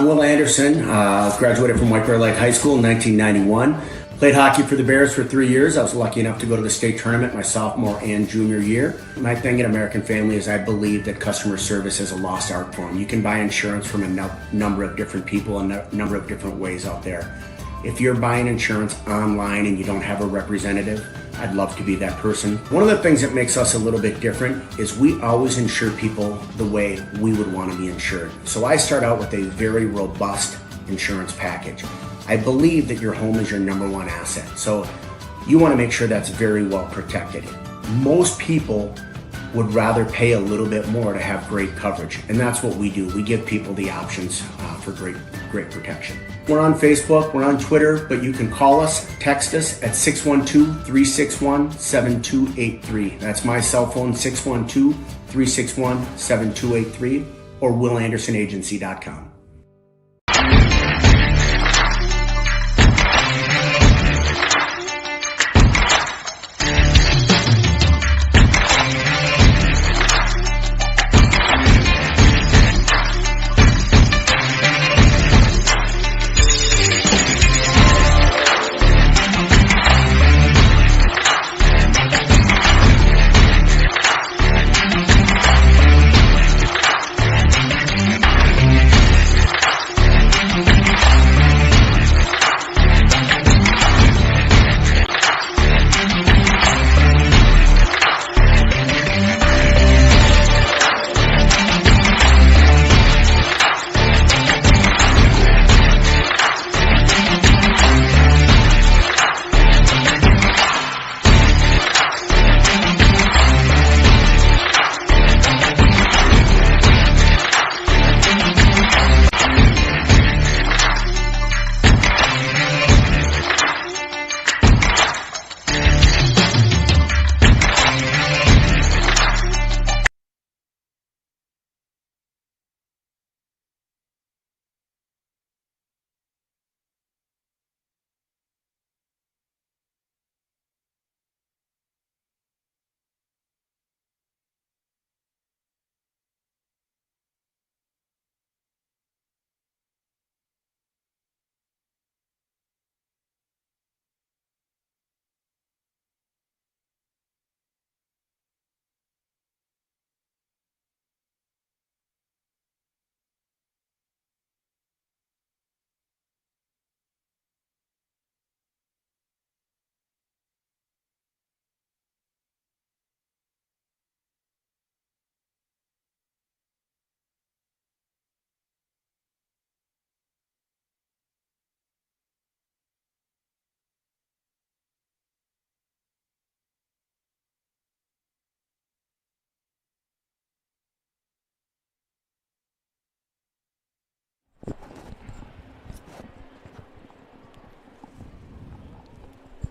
Will Anderson, graduated from White Bear Lake High School in 1991. Played hockey for the Bears for 3 years. I was lucky enough to go to the state tournament my sophomore and junior year. My thing at American Family is I believe that customer service is a lost art form. You can buy insurance from a number of different people and a number of different ways out there. If you're buying insurance online and you don't have a representative, I'd love to be that person. One of the things that makes us a little bit different is we always insure people the way we would want to be insured. So I start out with a very robust insurance package. I believe that your home is your number one asset. So you want to make sure that's very well protected. Most people would rather pay a little bit more to have great coverage. And that's what we do. We give people the options for great protection. We're on Facebook, we're on Twitter, but you can call us, text us at 612-361-7283. That's my cell phone, 612-361-7283, or willandersonagency.com.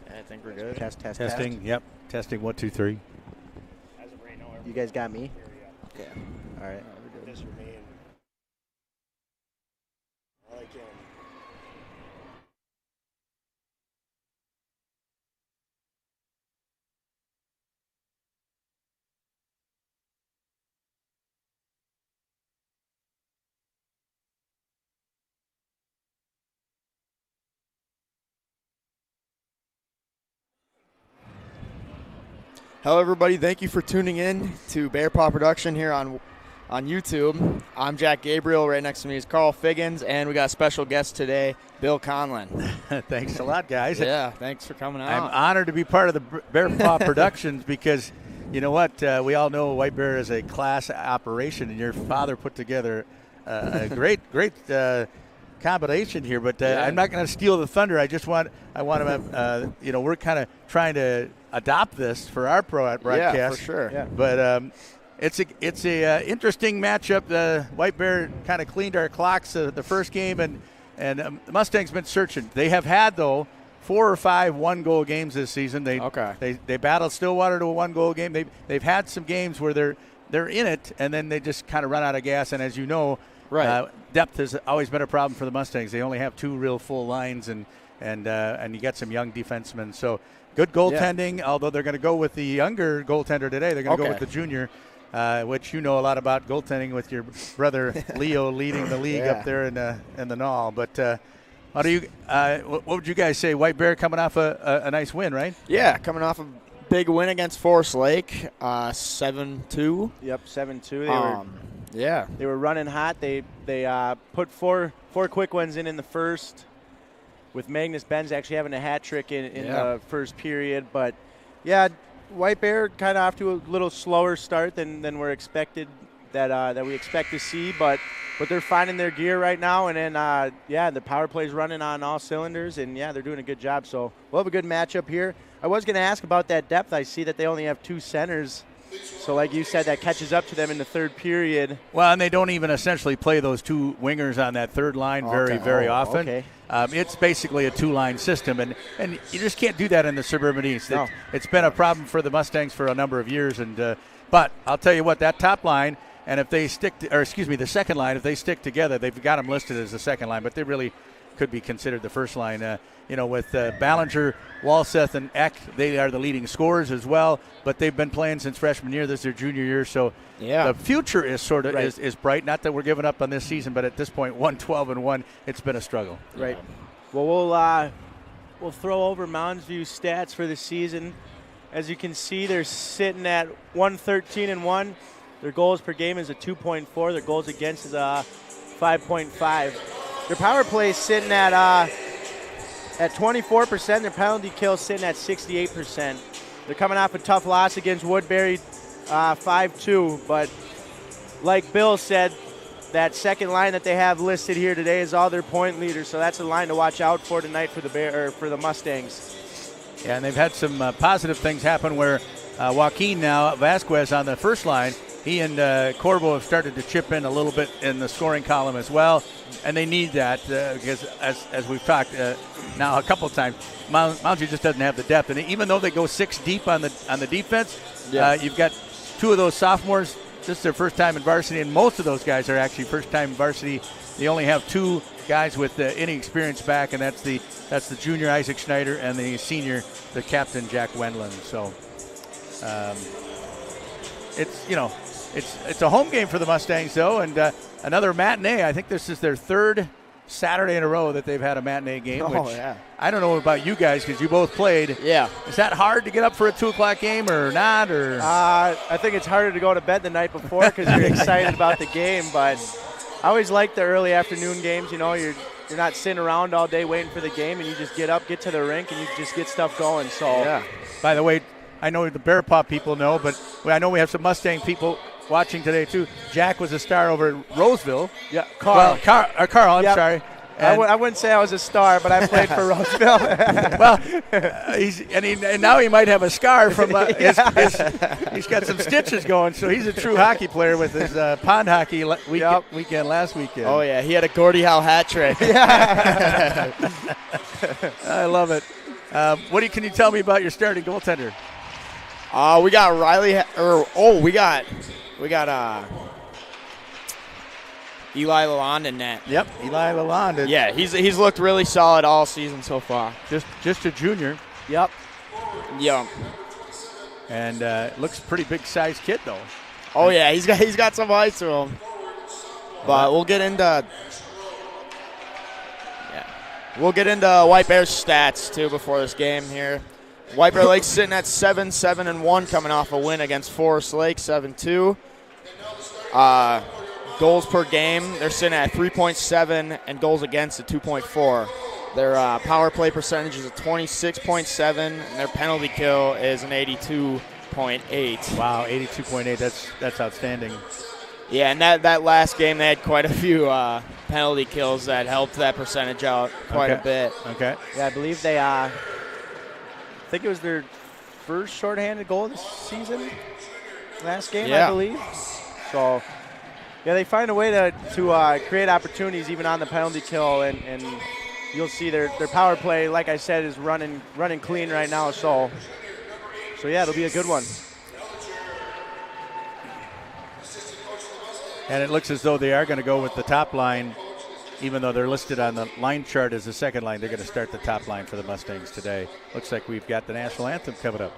I think we're good. Testing. Yep. Testing 1, 2, 3. As of right now, you guys got me? Okay. All right. This remain. I like him. Hello, everybody. Thank you for tuning in to Bear Paw Production here on YouTube. I'm Jack Gabriel. Right next to me is Carl Figgins, and we got a special guest today, Bill Conlon. Thanks a lot, guys. Yeah, thanks for coming out. I'm honored to be part of the Bear Paw Productions because, you know what, we all know White Bear is a class operation, and your father put together a great combination here. But I'm not going to steal the thunder. I want to, we're kind of trying to adopt this for our broadcast. Yeah, for sure. Yeah. But it's a interesting matchup. The White Bear kind of cleaned our clocks the first game, and the Mustangs been searching. They have had, though, 4 or 5 one-goal games this season. They battled Stillwater to a one-goal game. They've had some games where they're in it, and then they just kind of run out of gas. And as you know, depth has always been a problem for the Mustangs. They only have 2 real full lines, and you got some young defensemen. So good goaltending, although they're going to go with the younger goaltender today. They're going to go with the junior. which you know a lot about goaltending with your brother Leo leading the league up there in the Knoll. But how do you? What would you guys say? White Bear coming off a nice win, right? Yeah, coming off a big win against Forest Lake, 7-2. Yep, 7-2. They were running hot. They put four quick ones in the first, with Magnus Benz actually having a hat trick in the first period. But yeah, White Bear kind of off to a little slower start than we're expected that we expect to see, but they're finding their gear right now, and then the power play's running on all cylinders, and they're doing a good job. So we'll have a good matchup here. I was going to ask about that depth. I see that they only have 2 centers, so like you said, that catches up to them in the third period. Well, and they don't even essentially play those 2 wingers on that third line very often. Okay. It's basically a 2-line system, and you just can't do that in the Suburban East. No. It's been a problem for the Mustangs for a number of years, but I'll tell you what, that top line. And if they the second line, if they stick together, they've got them listed as the second line, but they really could be considered the first line. With Ballinger, Walseth, and Eck, they are the leading scorers as well, but they've been playing since freshman year. This is their junior year, so the future is is bright. Not that we're giving up on this season, but at this point, 1-12-1, it's been a struggle. Right. Well, we'll throw over Moundsview stats for the season. As you can see, they're sitting at 113-1. Their goals per game is a 2.4. Their goals against is a 5.5. Their power play is sitting at 24%. Their penalty kill is sitting at 68%. They're coming off a tough loss against Woodbury, 5-2. But like Bill said, that second line that they have listed here today is all their point leaders. So that's a line to watch out for tonight for the Mustangs. Yeah, and they've had some positive things happen where Joaquin now Vasquez on the first line. He and Corbo have started to chip in a little bit in the scoring column as well, and they need that because, as we've talked now a couple of times, Moundsview just doesn't have the depth. And even though they go 6 deep on the defense, you've got 2 of those sophomores. This is their first time in varsity, and most of those guys are actually first time in varsity. They only have 2 guys with any experience back, and that's the junior Isaac Schneider and the senior, the captain Jack Wendland. So it's a home game for the Mustangs, though, and another matinee. I think this is their 3rd Saturday in a row that they've had a matinee game. I don't know about you guys because you both played. Yeah. Is that hard to get up for a 2 o'clock game or not? Or I think it's harder to go to bed the night before because you're excited about the game. But I always like the early afternoon games. You're not sitting around all day waiting for the game, and you just get up, get to the rink, and you just get stuff going. So. By the way, I know the Bear Paw people know, but I know we have some Mustang people watching today too. Jack was a star over at Roseville. Yeah, Carl. Carl, I'm sorry. I wouldn't say I was a star, but I played for Roseville. Well, and now he might have a scar from he's got some stitches going, so he's a true hockey player with his pond hockey weekend last weekend. Oh, yeah, he had a Gordie Howe hat trick. I love it. Can you tell me about your starting goaltender? We got Riley. We got Eli Lalonde in net. Yep, Eli Lalonde. Yeah, he's looked really solid all season so far. Just a junior. Yep. And looks pretty big sized kid though. Oh yeah, he's got some height to him. But we'll get into White Bear's stats too before this game here. White Bear Lake's sitting at 7-1 coming off a win against Forest Lake, 7-2. Goals per game, they're sitting at 3.7 and goals against at 2.4. Their power play percentage is a 26.7 and their penalty kill is an 82.8. Wow, 82.8, that's outstanding. Yeah, and that last game they had quite a few penalty kills that helped that percentage out quite a bit. Okay. Yeah, I believe they I think it was their first shorthanded goal of the season last game, I believe. So, yeah, they find a way to create opportunities even on the penalty kill, and you'll see their power play, like I said, is running clean right now. So yeah, it'll be a good one. And it looks as though they are going to go with the top line, even though they're listed on the line chart as the second line. They're going to start the top line for the Mustangs today. Looks like we've got the national anthem coming up.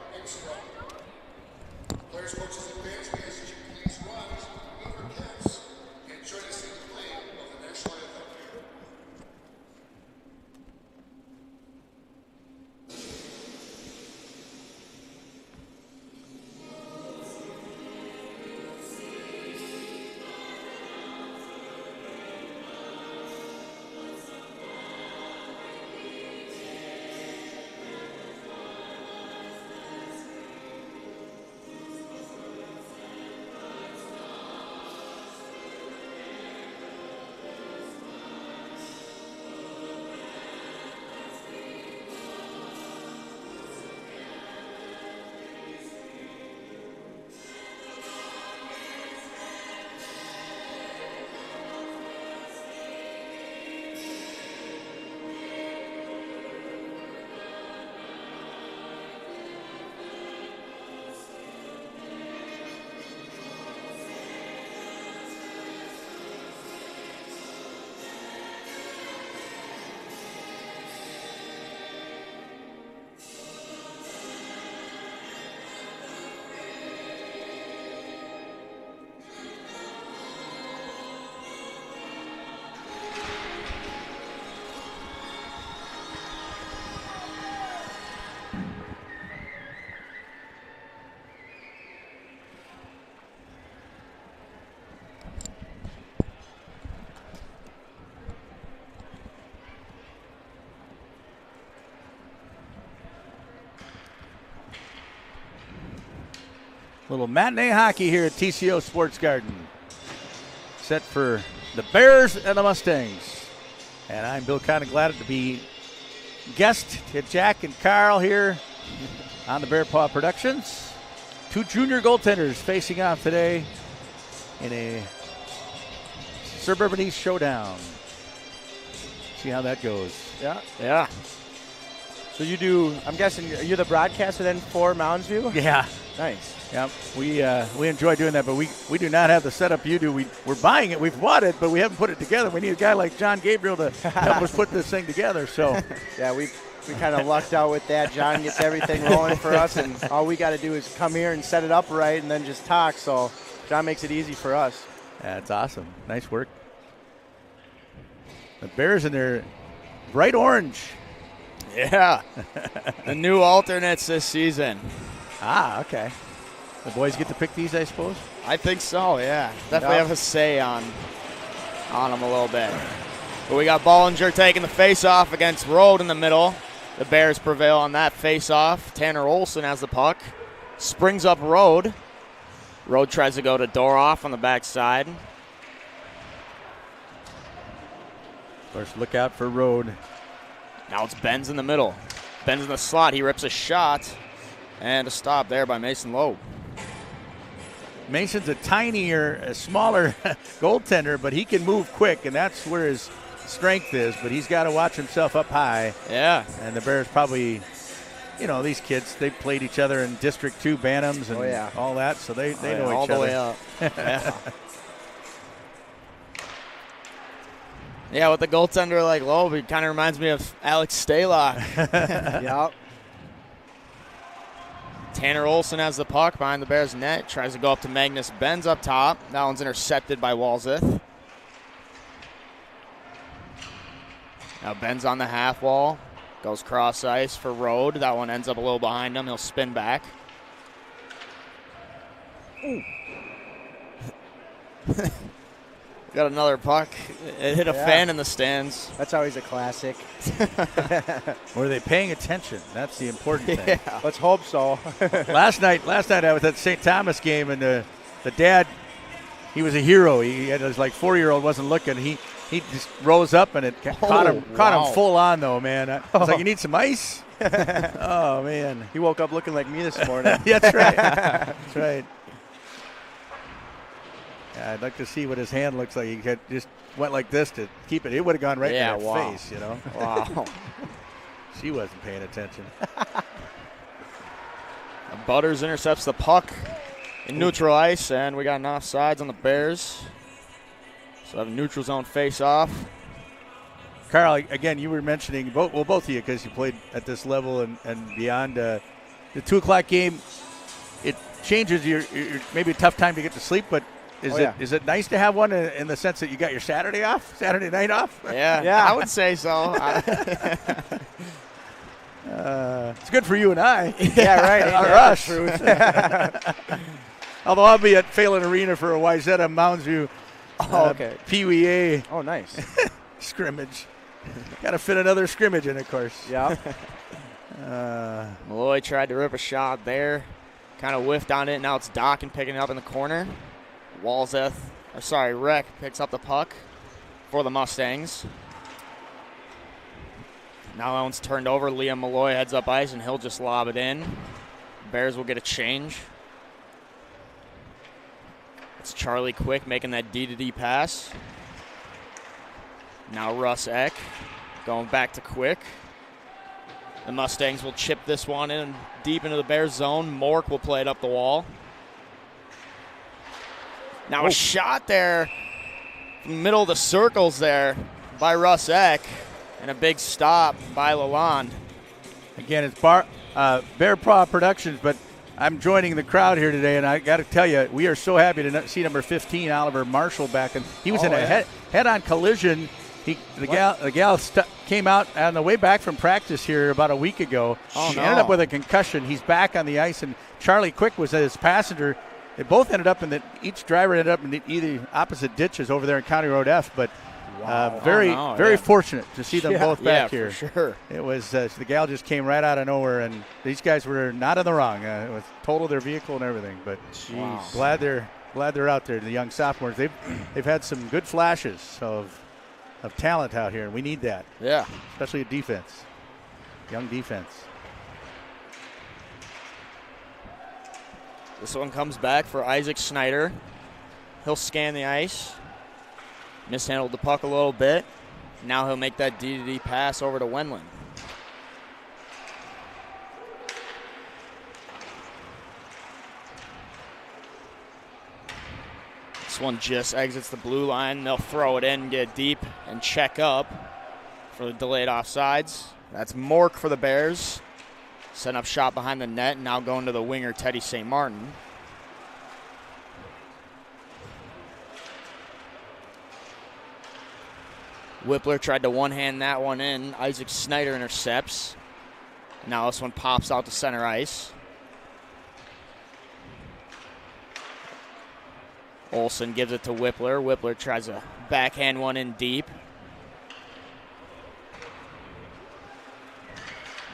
Little matinee hockey here at TCO Sports Garden. Set for the Bears and the Mustangs. And I'm Bill kind of glad to be guest to Jack and Carl here on the Bear Paw Productions. Two junior goaltenders facing off today in a Suburban East showdown. See how that goes. Yeah. So you do, I'm guessing you're the broadcaster then for Moundsview? Yeah. Nice. Yep. We enjoy doing that, but we do not have the setup you do. We're buying it. We've bought it, but we haven't put it together. We need a guy like John Gabriel to help us put this thing together. So yeah, we kind of lucked out with that. John gets everything rolling for us, and all we got to do is come here and set it up right and then just talk. So John makes it easy for us. That's awesome. Nice work. The Bears in their bright orange. Yeah. The new alternates this season. Ah, okay. The boys get to pick these, I suppose? I think so, yeah. Definitely have a say on them a little bit. But we got Bollinger taking the face-off against Rode in the middle. The Bears prevail on that face-off. Tanner Olson has the puck. Springs up Rode. Rode tries to go to Doroff on the backside. Of course, look out for Rode. Now it's Benz in the middle. Benz in the slot. He rips a shot. And a stop there by Mason Loeb. Mason's a smaller goaltender, but he can move quick, and that's where his strength is. But he's got to watch himself up high. Yeah. And the Bears probably, these kids, they played each other in District 2 Bantams and all that, so they know all each the other. way up. Yeah. Yeah, with the goaltender like Loeb, it kind of reminds me of Alex Stalock. Yep. Tanner Olson has the puck behind the Bears' net. Tries to go up to Magnus Benz up top. That one's intercepted by Walzeth. Now Benz on the half wall. Goes cross ice for Rode. That one ends up a little behind him. He'll spin back. Got another puck. It hit a fan in the stands. That's always a classic. Were they paying attention? That's the important thing. Yeah. Let's hope so. Last night I was at the St. Thomas game, and the dad, he was a hero. He had his 4-year-old wasn't looking. He just rose up, and it caught him full on though, man. I was like, you need some ice? Oh man, he woke up looking like me this morning. That's right. That's right. Yeah, I'd like to see what his hand looks like. He had just went like this to keep it. It would have gone right in her face, Wow. She wasn't paying attention. Butters intercepts the puck in neutral ice, and we got an offsides on the Bears. So have a neutral zone face-off. Carl, again, you were mentioning, both of you, because you played at this level and beyond. The 2 o'clock game, it changes your maybe a tough time to get to sleep, but is it nice to have one in the sense that you got your Saturday night off? Yeah, I would say so. It's good for you and I. Yeah, right. Or us. Although I'll be at Phelan Arena for a Wyzetta Moundsview PWA Oh, nice. scrimmage. Got to fit another scrimmage in, of course. Yeah. Malloy tried to rip a shot there. Kind of whiffed on it. Now it's Dokken picking it up in the corner. Rec picks up the puck for the Mustangs. Now that one's turned over. Liam Malloy heads up ice, and he'll just lob it in. Bears will get a change. It's Charlie Quick making that D-to-D pass. Now Russ Eck going back to Quick. The Mustangs will chip this one in deep into the Bears zone. Mork will play it up the wall. Now a shot there in the middle of the circles there by Russ Eck, and a big stop by Lalonde. Again, it's Bear Paw Productions, but I'm joining the crowd here today, and I got to tell you, we are so happy to see number 15, Oliver Marshall, back. And he was in a head-on collision. The gal came out on the way back from practice here about a week ago. She ended up with a concussion. He's back on the ice, and Charlie Quick was his passenger. They both ended up each driver ended up in either opposite ditches over there in County Road F. But Very fortunate to see them both back here. For sure. It was the gal just came right out of nowhere, and these guys were not in the wrong. It was totaled their vehicle and everything. But glad they're out there. The young sophomores, they've had some good flashes of talent out here, and we need that. Yeah, especially at defense, young defense. This one comes back for Isaac Snyder. He'll scan the ice. Mishandled the puck a little bit. Now he'll make that D-to-D pass over to Wendland. This one just exits the blue line. They'll throw it in, get deep, and check up for the delayed offsides. That's Mork for the Bears. Setting up shot behind the net, now going to the winger, Teddy St. Martin. Whippler tried to one-hand that one in. Isaac Snyder intercepts. Now this one pops out to center ice. Olsen gives it to Whippler. Whippler tries to backhand one in deep.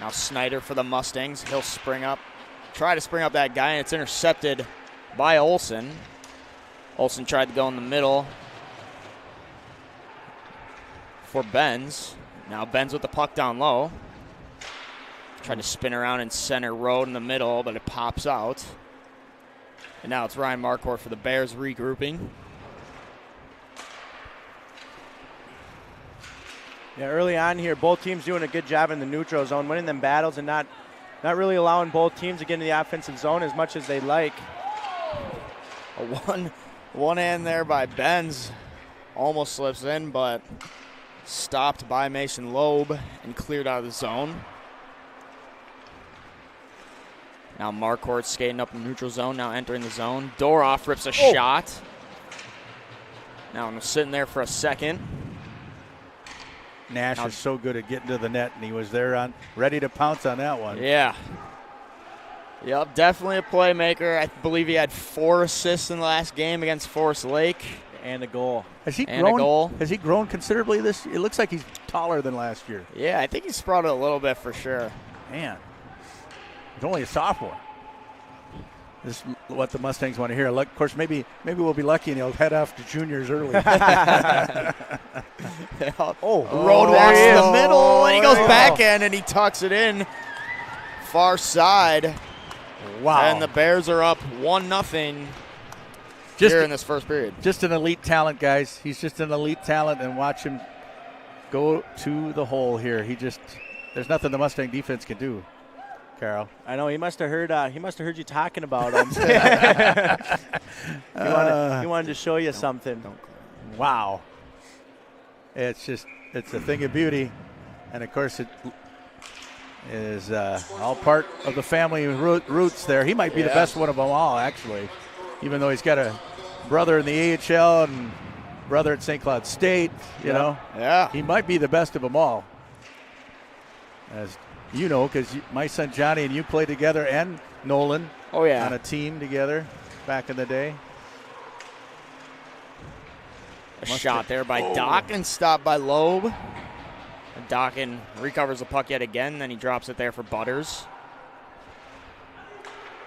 Now Snyder for the Mustangs. He'll try to spring up that guy, and it's intercepted by Olsen. Olsen tried to go in the middle for Benz. Now Benz with the puck down low. Tried to spin around in center road in the middle, but it pops out. And now it's Ryan Marquardt for the Bears regrouping. Yeah, early on here, both teams doing a good job in the neutral zone, winning them battles and not really allowing both teams to get into the offensive zone as much as they'd like. A one hand there by Benz. Almost slips in, but stopped by Mason Loeb and cleared out of the zone. Now Marquardt skating up in the neutral zone, now entering the zone. Doroff rips a shot. Now I'm sitting there for a second. Nash is so good at getting to the net, and he was there ready to pounce on that one. Yeah. Yep, definitely a playmaker. I believe he had 4 assists in the last game against Forest Lake. And a goal. Has he grown? Has he grown considerably this? It looks like he's taller than last year. Yeah, I think he sprouted a little bit for sure. Man, he's only a sophomore. This is what the Mustangs want to hear. Of course, maybe we'll be lucky and he'll head off to juniors early. Road walks to the middle, and he goes backhand, and he tucks it in. Far side. Wow. And the Bears are up 1-0 here in this first period. Just an elite talent, guys. He's just an elite talent, and watch him go to the hole here. There's nothing the Mustang defense can do. Carol, I know he must have heard you talking about him. He wanted to show you something. Wow. It's a thing of beauty, and of course it is all part of the family roots there. He might be the best one of them all, actually, even though he's got a brother in the AHL and brother at St. Cloud State. You know, he might be the best of them all. As you know, because my son Johnny and you played together, and Nolan on a team together back in the day. A shot there by Dokken, stopped by Loeb. And Dokken recovers the puck yet again, then he drops it there for Butters.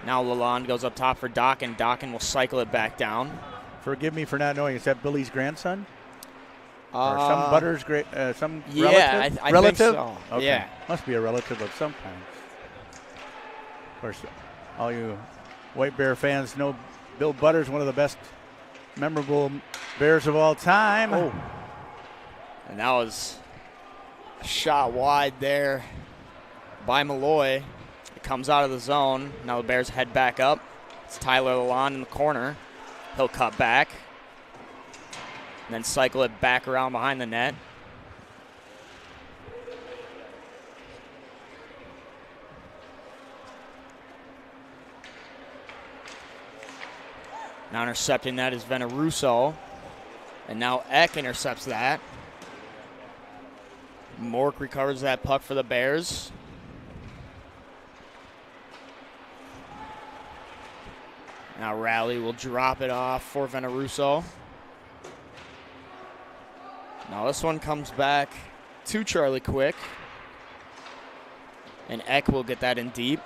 Now Lalonde goes up top for Dokken. Dokken will cycle it back down. Forgive me for not knowing. Is that Billy's grandson? Or some Butters, some relative? I think so. Okay. Yeah. Must be a relative of some kind. Of course, all you White Bear fans know Bill Butters, one of the best memorable Bears of all time. Oh. And that was a shot wide there by Malloy. It comes out of the zone. Now the Bears head back up. It's Tyler Lalonde in the corner. He'll cut back. And then cycle it back around behind the net. Now intercepting that is Veneruso. And now Eck intercepts that. Mork recovers that puck for the Bears. Now Rowley will drop it off for Veneruso. Now this one comes back to Charlie Quick. And Eck will get that in deep.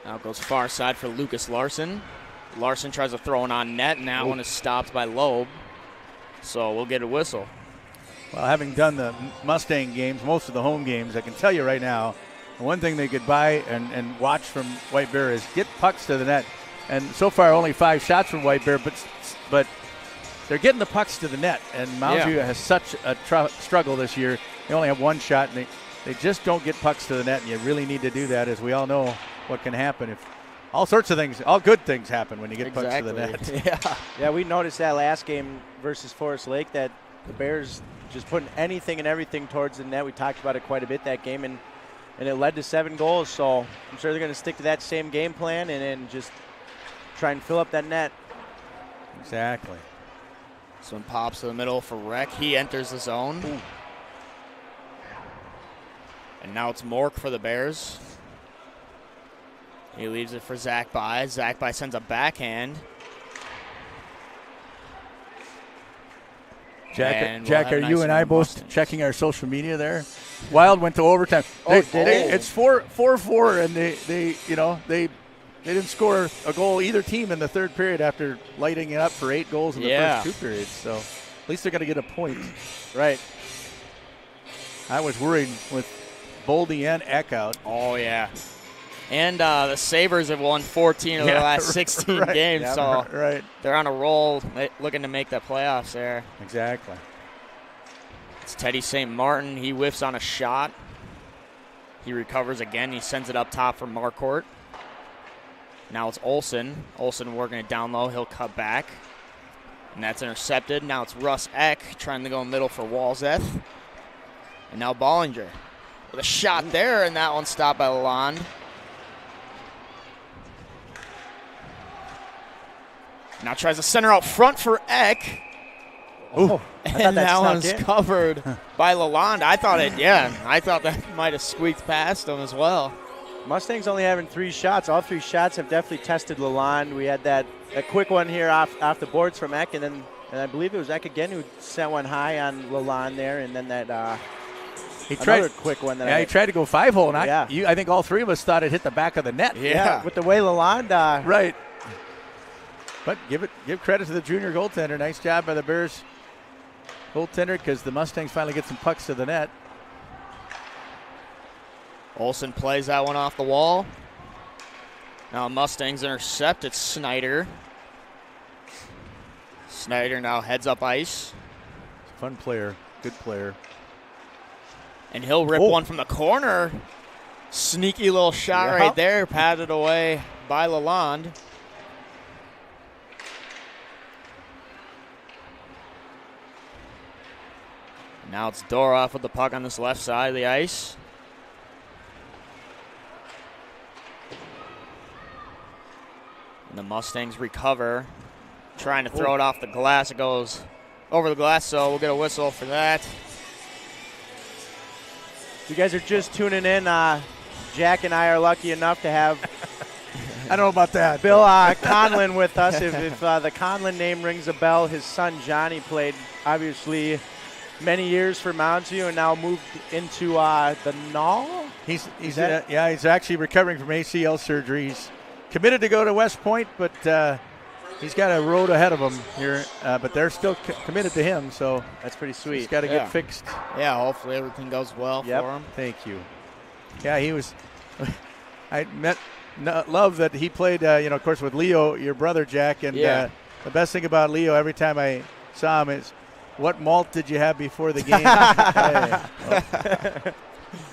Now it goes far side for Lucas Larson. Larson tries to throw it on net, and that one is stopped by Loeb. So we'll get a whistle. Well, having done the Mustang games, most of the home games, I can tell you right now, the one thing they could buy and watch from White Bear is get pucks to the net. And so far, only 5 shots from White Bear, but they're getting the pucks to the net. And Moundsview has such a struggle this year. They only have 1 shot, and they just don't get pucks to the net. And you really need to do that, as we all know what can happen if all sorts of things, all good things happen when you get pucks to the net. Yeah, we noticed that last game versus Forest Lake that the Bears just putting anything and everything towards the net. We talked about it quite a bit that game, and it led to 7 goals. So I'm sure they're going to stick to that same game plan and just try and fill up that net. Exactly. This one pops to the middle for Reck. He enters the zone. Ooh. And now it's Mork for the Bears. He leaves it for Zach By. Zach By sends a backhand. Jack, are you and I both checking our social media there? Wild went to overtime. It's 4-4, and they didn't score a goal either team in the third period after lighting it up for 8 goals in the first 2 periods. So at least they're going to get a point. Right. I was worried with Boldy and Eck out. Oh, yeah. And the Sabres have won 14 of their last 16 games, so they're on a roll looking to make the playoffs there. Exactly. It's Teddy St. Martin. He whiffs on a shot. He recovers again. He sends it up top for Marquardt. Now it's Olsen. Olsen working it down low. He'll cut back. And that's intercepted. Now it's Russ Eck trying to go middle for Walzeth. And now Bollinger with a shot there, and that one's stopped by Lalonde. Now tries to center out front for Eck. Oh, and that one's covered by Lalonde. I thought that might have squeaked past him as well. Mustangs only having 3 shots. All 3 shots have definitely tested Lalonde. We had that quick one here off the boards from Eck, and I believe it was Eck again who sent one high on Lalonde there, and then that another quick one. He tried to go 5-hole. I think all 3 of us thought it hit the back of the net. Yeah, with the way Lalonde. Right. But give credit to the junior goaltender. Nice job by the Bears goaltender, because the Mustangs finally get some pucks to the net. Olsen plays that one off the wall. Now Mustangs intercept. It's Snyder. Snyder now heads up ice. Fun player. Good player. And he'll rip one from the corner. Sneaky little shot right there. Patted away by Lalonde. Now it's Doroff with the puck on this left side of the ice. And the Mustangs recover, trying to throw it off the glass. It goes over the glass, so we'll get a whistle for that. If you guys are just tuning in, Jack and I are lucky enough to have I don't know about that. Bill Conlon with us. If the Conlon name rings a bell, his son Johnny played obviously many years for Moundsview and now moved into the Knoll. He's actually recovering from ACL surgery. He's committed to go to West Point, but he's got a road ahead of him here. But they're still committed to him, so that's pretty sweet. He's got to get fixed. Yeah, hopefully everything goes well for him. Thank you. Yeah, he was. Love that he played. Of course, with Leo, your brother Jack, and the best thing about Leo, every time I saw him, is, what malt did you have before the game?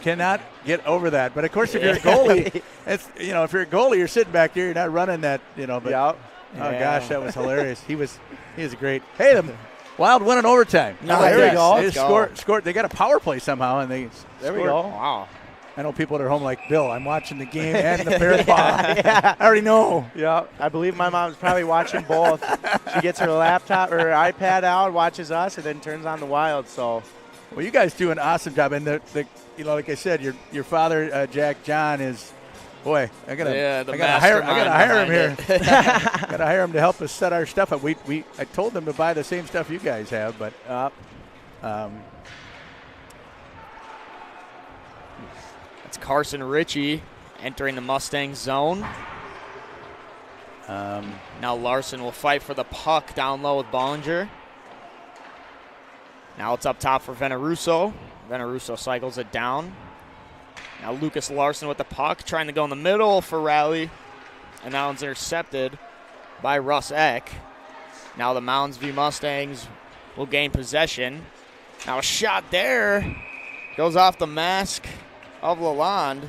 Cannot get over that. But of course, if you're a goalie, if you're a goalie, you're sitting back there, you're not running that, but gosh, that was hilarious. He was great. Hey, the Wild win in overtime. No, there we go. They scored. They got a power play somehow, and they there scored. We go. Wow. I know people at home like, Bill, I'm watching the game and the Bears ball. I already know. Yeah, I believe my mom's probably watching both. She gets her laptop or her iPad out, watches us, and then turns on the Wild. So, well, you guys do an awesome job, and the like I said, your father, Jack John, is. Boy, I gotta hire him here. Gotta hire him to help us set our stuff up. I told them to buy the same stuff you guys have, but That's Carson Ritchie entering the Mustang zone. Now Larson will fight for the puck down low with Bollinger. Now it's up top for Veneruso. Veneruso cycles it down. Now Lucas Larson with the puck, trying to go in the middle for Rally. And that one's intercepted by Russ Eck. Now the Moundsview Mustangs will gain possession. Now a shot there. Goes off the mask of Lalonde.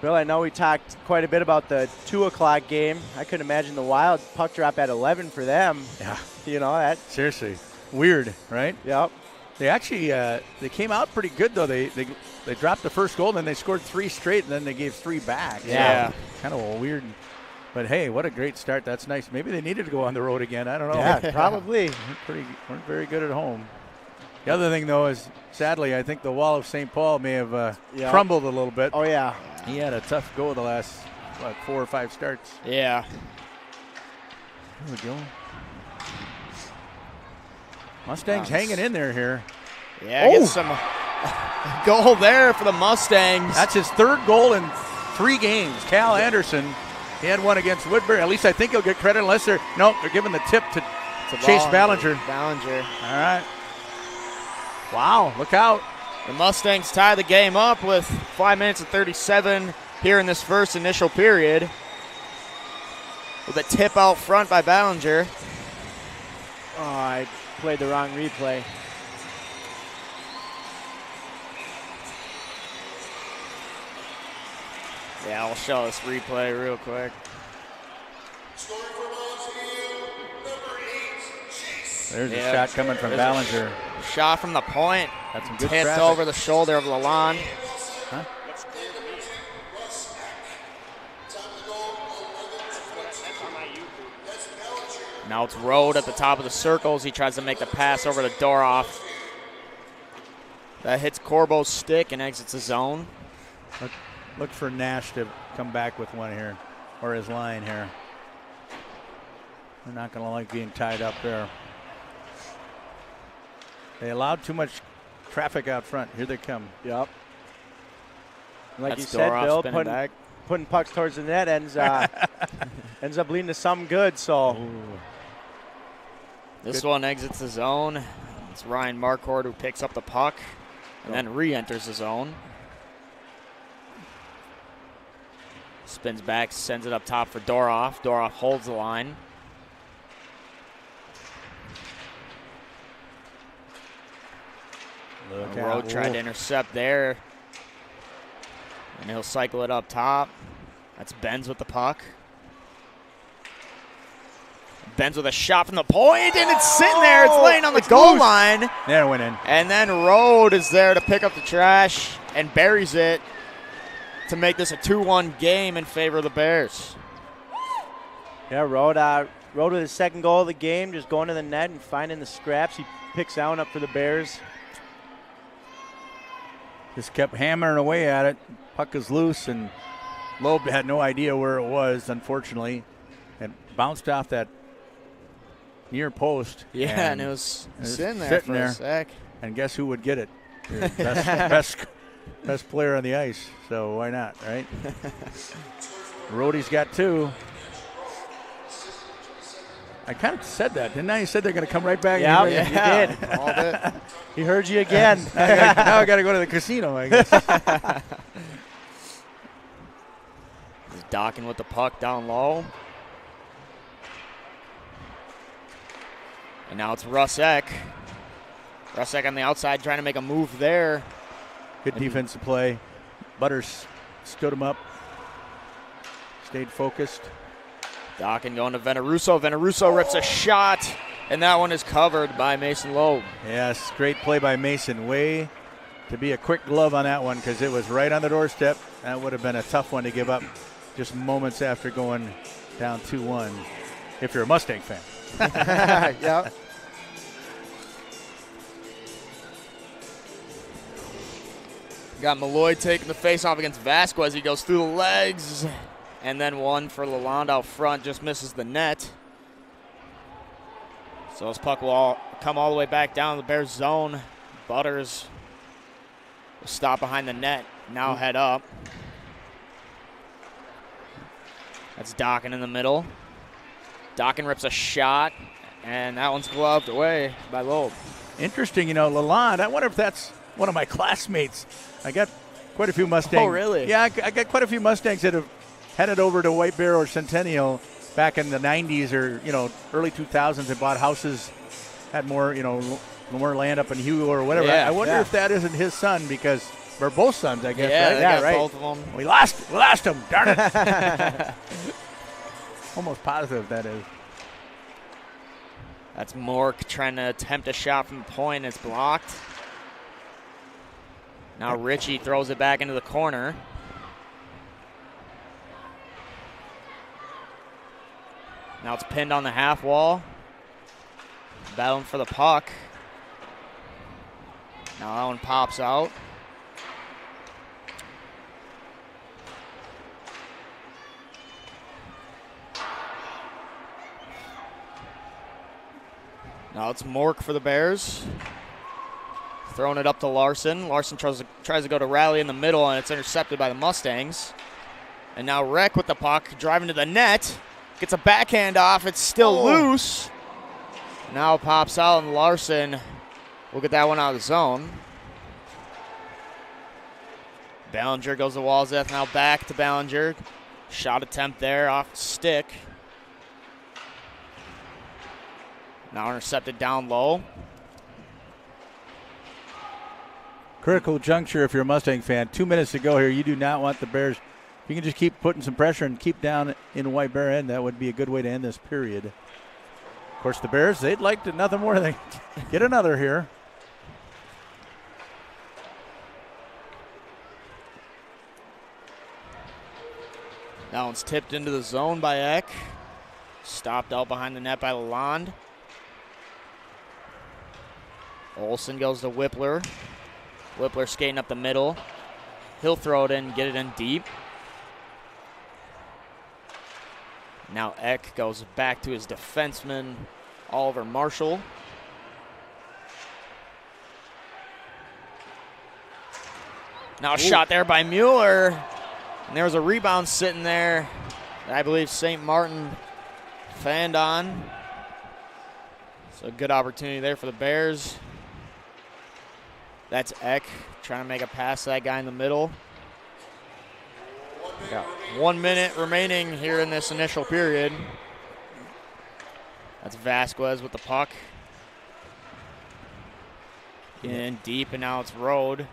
Bill, I know we talked quite a bit about the 2 o'clock game. I couldn't imagine the Wild puck drop at 11 for them. Yeah. That. Seriously. Weird, right? Yep. They actually they came out pretty good, though. They dropped the first goal, and then they scored 3 straight, and then they gave 3 back. Yeah. So, kind of a weird. But, hey, what a great start. That's nice. Maybe they needed to go on the road again. I don't know. Yeah, probably. weren't very good at home. The other thing, though, is sadly, I think the wall of St. Paul may have crumbled a little bit. Oh, yeah. He had a tough go the last, 4 or 5 starts. Yeah. Here we go. Mustangs hanging in there here. Yeah, get some goal there for the Mustangs. That's his 3rd goal in 3 games. Cal Anderson, he had one against Woodbury. At least I think he'll get credit unless they're giving the tip to Chase Ballinger. Ballinger. All right. Wow, look out. The Mustangs tie the game up with 5 minutes and 37 here in this first initial period. With a tip out front by Ballinger. Oh, I played the wrong replay. Yeah, I'll show this replay real quick. There's a shot coming from Ballinger. Shot from the point. That's some good tipped traffic. over the shoulder of Lalonde. Huh? Now it's Rode at the top of the circles. He tries to make the pass over to Doroff. That hits Corbo's stick and exits the zone. Look for Nash to come back with one here, or his line here. They're not going to like being tied up there. They allowed too much traffic out front. Here they come. Yep. Like That's you said, Doroff Bill, putting pucks towards the net ends up leading to some good. So this one exits the zone. It's Ryan Marquardt who picks up the puck and then re-enters the zone. Spins back, sends it up top for Doroff. Doroff holds the line. Rode tried to intercept there. And he'll cycle it up top. That's Benz with the puck. Benz with a shot from the point, and it's sitting there. It's laying on the goal line. There, it went in. And then Rode is there to pick up the trash and buries it to make this a 2-1 game in favor of the Bears. Yeah, Rode with his 2nd goal of the game, just going to the net and finding the scraps. He picks that one up for the Bears. Just kept hammering away at it. Puck is loose, and Loeb had no idea where it was, unfortunately, and bounced off that near post. Yeah, and it was sitting there for a sec. And guess who would get it? Your best player on the ice. So why not, right? Rody's got 2. I kind of said that, didn't I? You said they're going to come right back. Yeah, you did. Called it. He heard you again. Now I got to go to the casino, I guess. He's docking with the puck down low. And now it's Russ Eck. Russ Eck on the outside trying to make a move there. Good defensive play. Butters stood him up. Stayed focused. Docking going to Veneruso. Veneruso rips a shot, and that one is covered by Mason Loeb. Yes, great play by Mason. Way to be a quick glove on that one because it was right on the doorstep. That would have been a tough one to give up just moments after going down 2-1 if you're a Mustang fan. Yeah. Got Malloy taking the face off against Vasquez. He goes through the legs. And then one for Lalonde out front, just misses the net. So this puck will come all the way back down the Bears zone. Butters will stop behind the net. Now head up. That's Dockin in the middle. Dockin rips a shot, and that one's gloved away by Loeb. Interesting, Lalonde. I wonder if that's one of my classmates. I got quite a few Mustangs. Oh, really? Yeah, I got quite a few Mustangs that have headed over to White Bear or Centennial back in the 90s or, early 2000s and bought houses, had more, more land up in Hugo or whatever. Yeah, I wonder if that isn't his son because they're both sons, I guess, yeah, right? they got both of them. We lost him, darn it. Almost positive that is. That's Mork trying to attempt a shot from the point. It's blocked. Now Ritchie throws it back into the corner. Now it's pinned on the half wall. Battling for the puck. Now that one pops out. Now it's Mork for the Bears. Throwing it up to Larson. Larson tries to go to rally in the middle, and it's intercepted by the Mustangs. And now Reck with the puck, driving to the net. Gets a backhand off. It's still loose. Now it pops out, and Larson will get that one out of the zone. Ballinger goes to Walzeth. Now back to Ballinger. Shot attempt there off the stick. Now intercepted down low. Critical juncture if you're a Mustang fan. 2 minutes to go here. You do not want the Bears. If you can just keep putting some pressure and keep down in White Bear end, that would be a good way to end this period. Of course, the Bears, they'd like to nothing more than get another here. That one's tipped into the zone by Eck. Stopped out behind the net by Lalonde. Olsen goes to Whippler. Whippler skating up the middle. He'll throw it in, get it in deep. Now Eck goes back to his defenseman, Oliver Marshall. Now a shot there by Mueller. And there was a rebound sitting there that I believe St. Martin fanned on. So a good opportunity there for the Bears. That's Eck trying to make a pass to that guy in the middle. Got 1 minute remaining here in this initial period. That's Vasquez with the puck. In deep, and now it's Rode.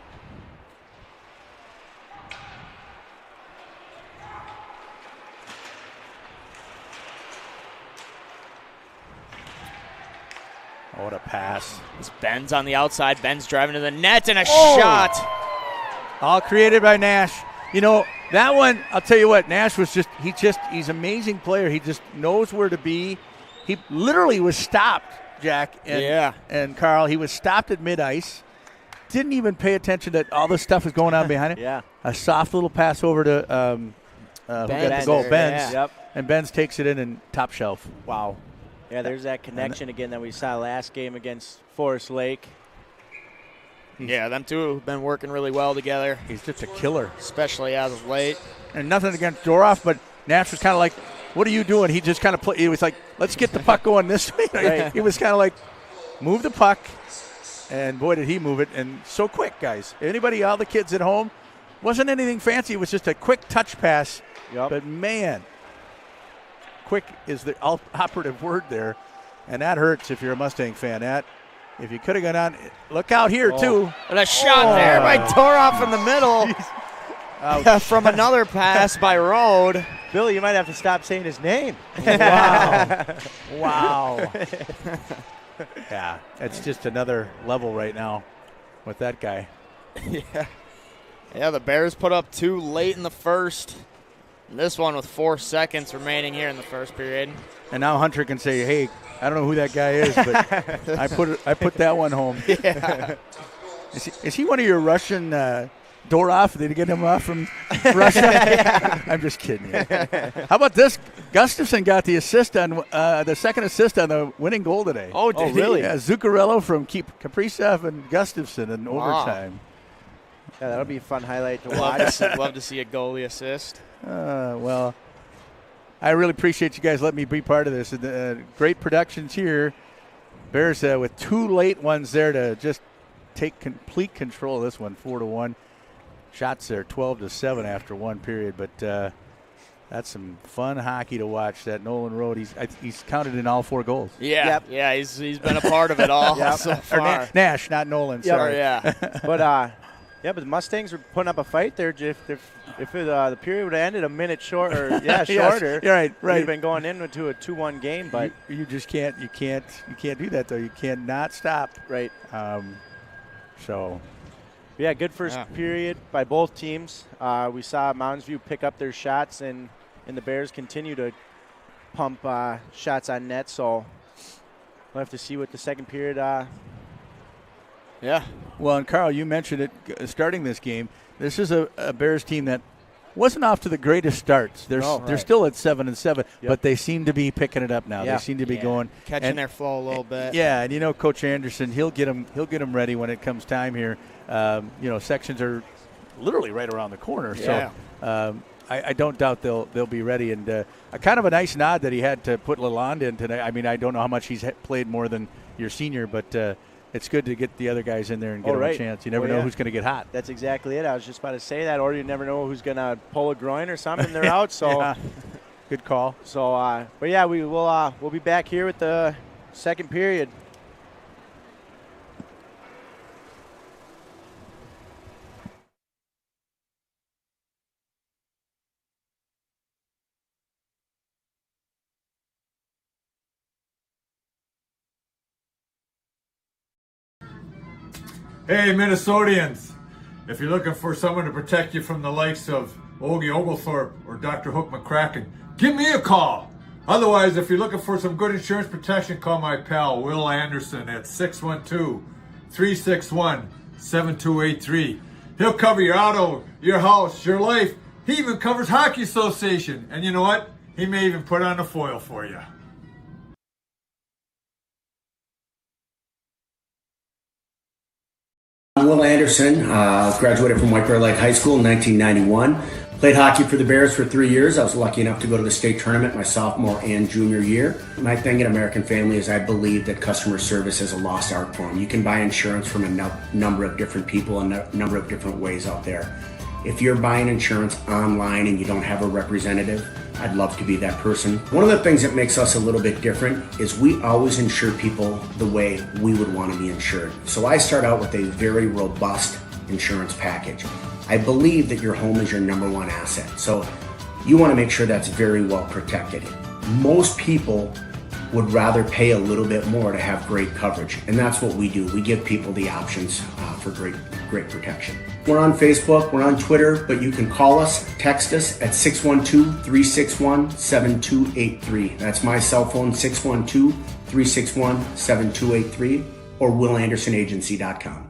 Oh, what a pass. It's Ben's on the outside. Ben's driving to the net, and a shot. All created by Nash. That one, I'll tell you what, Nash was he's an amazing player. He just knows where to be. He literally was stopped, Jack and Carl. He was stopped at mid-ice. Didn't even pay attention that all this stuff is going on behind him. Yeah. A soft little pass over to who got the goal? Benz. Yeah. Yep. And Benz takes it in and top shelf. Wow. Yeah, there's that connection again that we saw last game against Forest Lake. Yeah, them two have been working really well together. He's just a killer. Especially as of late. And nothing against Doroff, but Nash was kind of like, what are you doing? He just kind of he was like, let's get the puck going this way. Right. He was kind of like, move the puck. And boy, did he move it. And so quick, guys. Anybody, all the kids at home, wasn't anything fancy. It was just a quick touch pass. Yep. But, man, quick is the operative word there. And that hurts if you're a Mustang fan. If you could have gone on, look out here, too. And a shot there by Toroff in the middle from another pass by Rode. Billy, you might have to stop saying his name. Wow. Yeah, it's just another level right now with that guy. Yeah, the Bears put up 2 late in the first. And this one with 4 seconds remaining here in the first period. And now Hunter can say, hey, I don't know who that guy is, but I put that one home. Yeah. Is he one of your Russian door off? Did they get him off from Russia? I'm just kidding. How about this? Gustafson got the assist on the second assist on the winning goal today. Oh, really? Yeah, Zuccarello from Kaprizov and Gustafson in overtime. Yeah, that'll be a fun highlight to watch. Love to see a goalie assist. Well, I really appreciate you guys letting me be part of this. Great productions here. Bears with 2 late ones there to just take complete control of this one, 4-1. Shots there, 12-7 after one period. But that's some fun hockey to watch. That Nolan Road, he's counted in all 4 goals. Yeah, yeah, he's been a part of it all so far. Or Nash, not Nolan. Sorry. Yeah. But the Mustangs were putting up a fight there. If the period would have ended a minute short, or shorter, yes, right. We've been going into a 2-1 game. But you just can't do that though. You cannot stop. Right. Yeah, good first period by both teams. We saw Moundsview pick up their shots, and the Bears continue to pump shots on net. So we'll have to see what the second period. Yeah. Well, and Carl, you mentioned it starting this game. This is a Bears team that wasn't off to the greatest starts. They're still at 7-7, but they seem to be picking it up now. They seem to be going catching their flow a little bit. Yeah, and Coach Anderson, he'll get them ready when it comes time here. Sections are literally right around the corner, so I don't doubt they'll be ready. And kind of a nice nod that he had to put Lalonde in today. I mean, I don't know how much he's played more than your senior, but it's good to get the other guys in there and get them a chance. You never know who's going to get hot. That's exactly it. I was just about to say that, or you never know who's going to pull a groin or something. They're out. So good call. So, but yeah, we'll be back here with the second period. Hey, Minnesotians, if you're looking for someone to protect you from the likes of Ogie Oglethorpe or Dr. Hook McCracken, give me a call. Otherwise, if you're looking for some good insurance protection, call my pal Will Anderson at 612-361-7283. He'll cover your auto, your house, your life. He even covers Hockey Association. And you know what? He may even put on a foil for you. I'm Will Anderson, graduated from White Bear Lake High School in 1991. Played hockey for the Bears for 3 years. I was lucky enough to go to the state tournament my sophomore and junior year. My thing at American Family is I believe that customer service is a lost art form. You can buy insurance from a number of different people and a number of different ways out there. If you're buying insurance online and you don't have a representative, I'd love to be that person. One of the things that makes us a little bit different is we always insure people the way we would want to be insured. So I start out with a very robust insurance package. I believe that your home is your number one asset. So you want to make sure that's very well protected. Most people would rather pay a little bit more to have great coverage. And that's what we do. We give people the options for great protection. We're on Facebook, we're on Twitter, but you can call us, text us at 612-361-7283. That's my cell phone, 612-361-7283, or willandersonagency.com.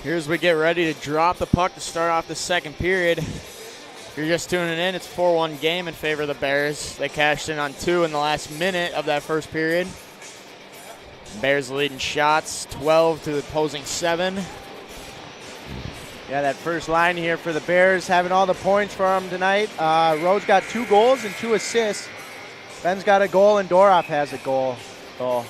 Here's we get ready to drop the puck to start off the second period. If you're just tuning in, it's 4-1 game in favor of the Bears. They cashed in on 2 in the last minute of that first period. Bears leading shots, 12 to the opposing 7. Yeah, that first line here for the Bears having all the points for them tonight. Rhodes got 2 goals and 2 assists. Ben's got a goal and Doroff has a goal. So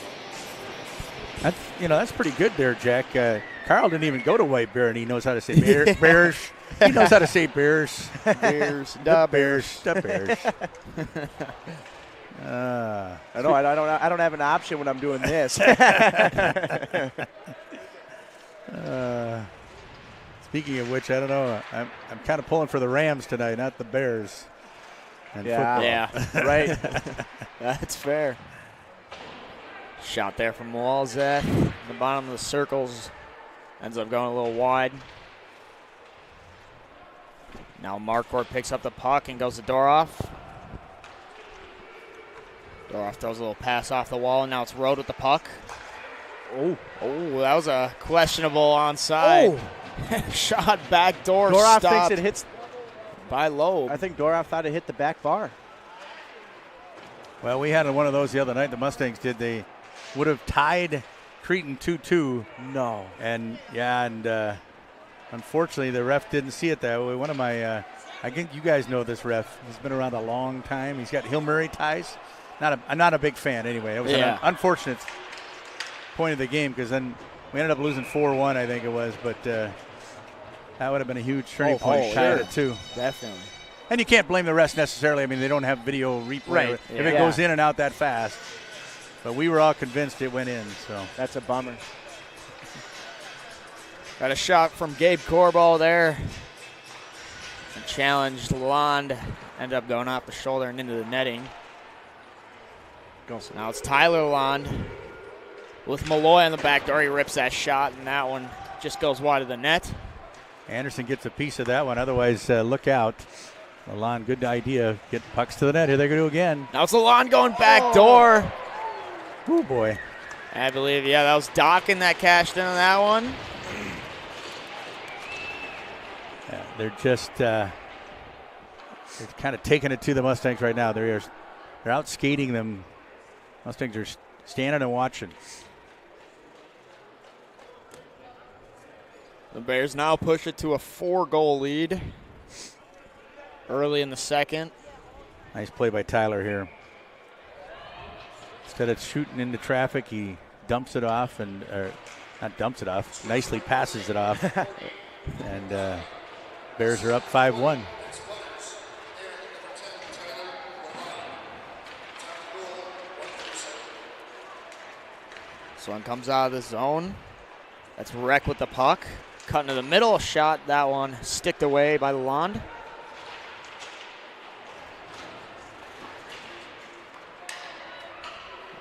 that's pretty good there, Jack. Carl didn't even go to White Bear, and he knows how to say Bears. He knows how to say Bears. Bears, the Bears, the Bears. I don't have an option when I'm doing this. Speaking of which, I don't know. I'm kind of pulling for the Rams tonight, not the Bears. And football. Yeah, right. That's fair. Shot there from Walzeth. The bottom of the circles ends up going a little wide. Now Marquardt picks up the puck and goes to Doroff. Doroff throws a little pass off the wall, and now it's Rode with the puck. Oh, that was a questionable onside. Oh. Shot back door. Doroff stopped thinks it hits by Loeb. I think Doroff thought it hit the back bar. Well, we had one of those the other night. The Mustangs did. They would have tied Cretin 2-2. No. And unfortunately, the ref didn't see it that way. One of my, I think you guys know this ref. He's been around a long time. He's got Hill Murray ties. I'm not a big fan anyway. It was an unfortunate point of the game because then we ended up losing 4-1, I think it was. But that would have been a huge turning point. Tied it too. Definitely. And you can't blame the refs necessarily. I mean, they don't have video replay. Right. If it goes in and out that fast. But we were all convinced it went in. So that's a bummer. Got a shot from Gabe Corball there. And challenged Lalonde. Ended up going off the shoulder and into the netting. So now it's Tyler Lalonde with Malloy on the back door. He rips that shot, and that one just goes wide of the net. Anderson gets a piece of that one. Otherwise, look out. Lalonde, good idea. Get pucks to the net. Here they go again. Now it's Lalonde going back door. Oh, boy. I believe, that was Dockin that cashed in on that one. Yeah, they're just they're kind of taking it to the Mustangs right now. They're out skating them. Mustangs are standing and watching. The Bears now push it to a 4-goal lead early in the second. Nice play by Tyler here. Instead of shooting into traffic, he dumps it off not dumps it off, nicely passes it off. And Bears are up 5-1. This one comes out of the zone. That's Reck with the puck. Cutting to the middle, shot, that one sticked away by Lalonde.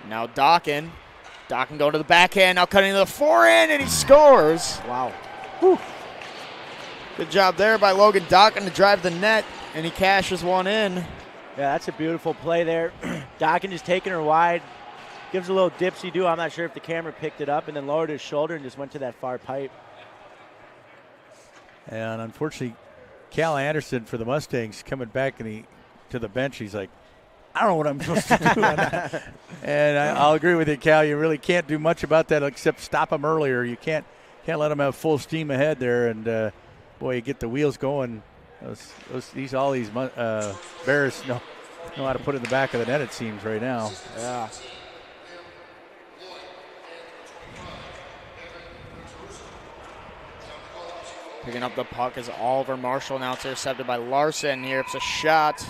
Now Dockin. Dockin going to the backhand, now cutting to the forehand, and he scores. Wow. Whew. Good job there by Logan Dockin to drive the net, and he cashes one in. Yeah, that's a beautiful play there. Dockin just taking her wide. Gives a little dipsy-do. I'm not sure if the camera picked it up, and then lowered his shoulder and just went to that far pipe. And unfortunately, Cal Anderson for the Mustangs coming back to the bench. He's like, I don't know what I'm supposed to do. And I'll agree with you, Cal. You really can't do much about that except stop him earlier. You can't let him have full steam ahead there. And, boy, you get the wheels going. All these Bears know how to put it in the back of the net, it seems, right now. Yeah. Picking up the puck is Oliver Marshall. Now it's intercepted by Larson. Here it's a shot.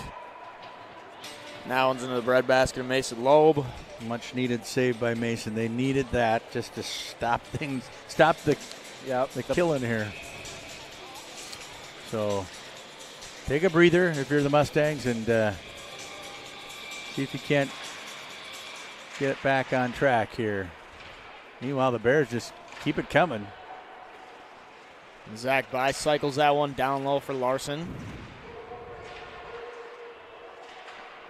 That one's into the breadbasket of Mason Loeb. Much needed save by Mason. They needed that just to stop the killing here. So take a breather if you're the Mustangs and see if you can't get back on track here. Meanwhile, the Bears just keep it coming. Zach bicycles that one down low for Larson.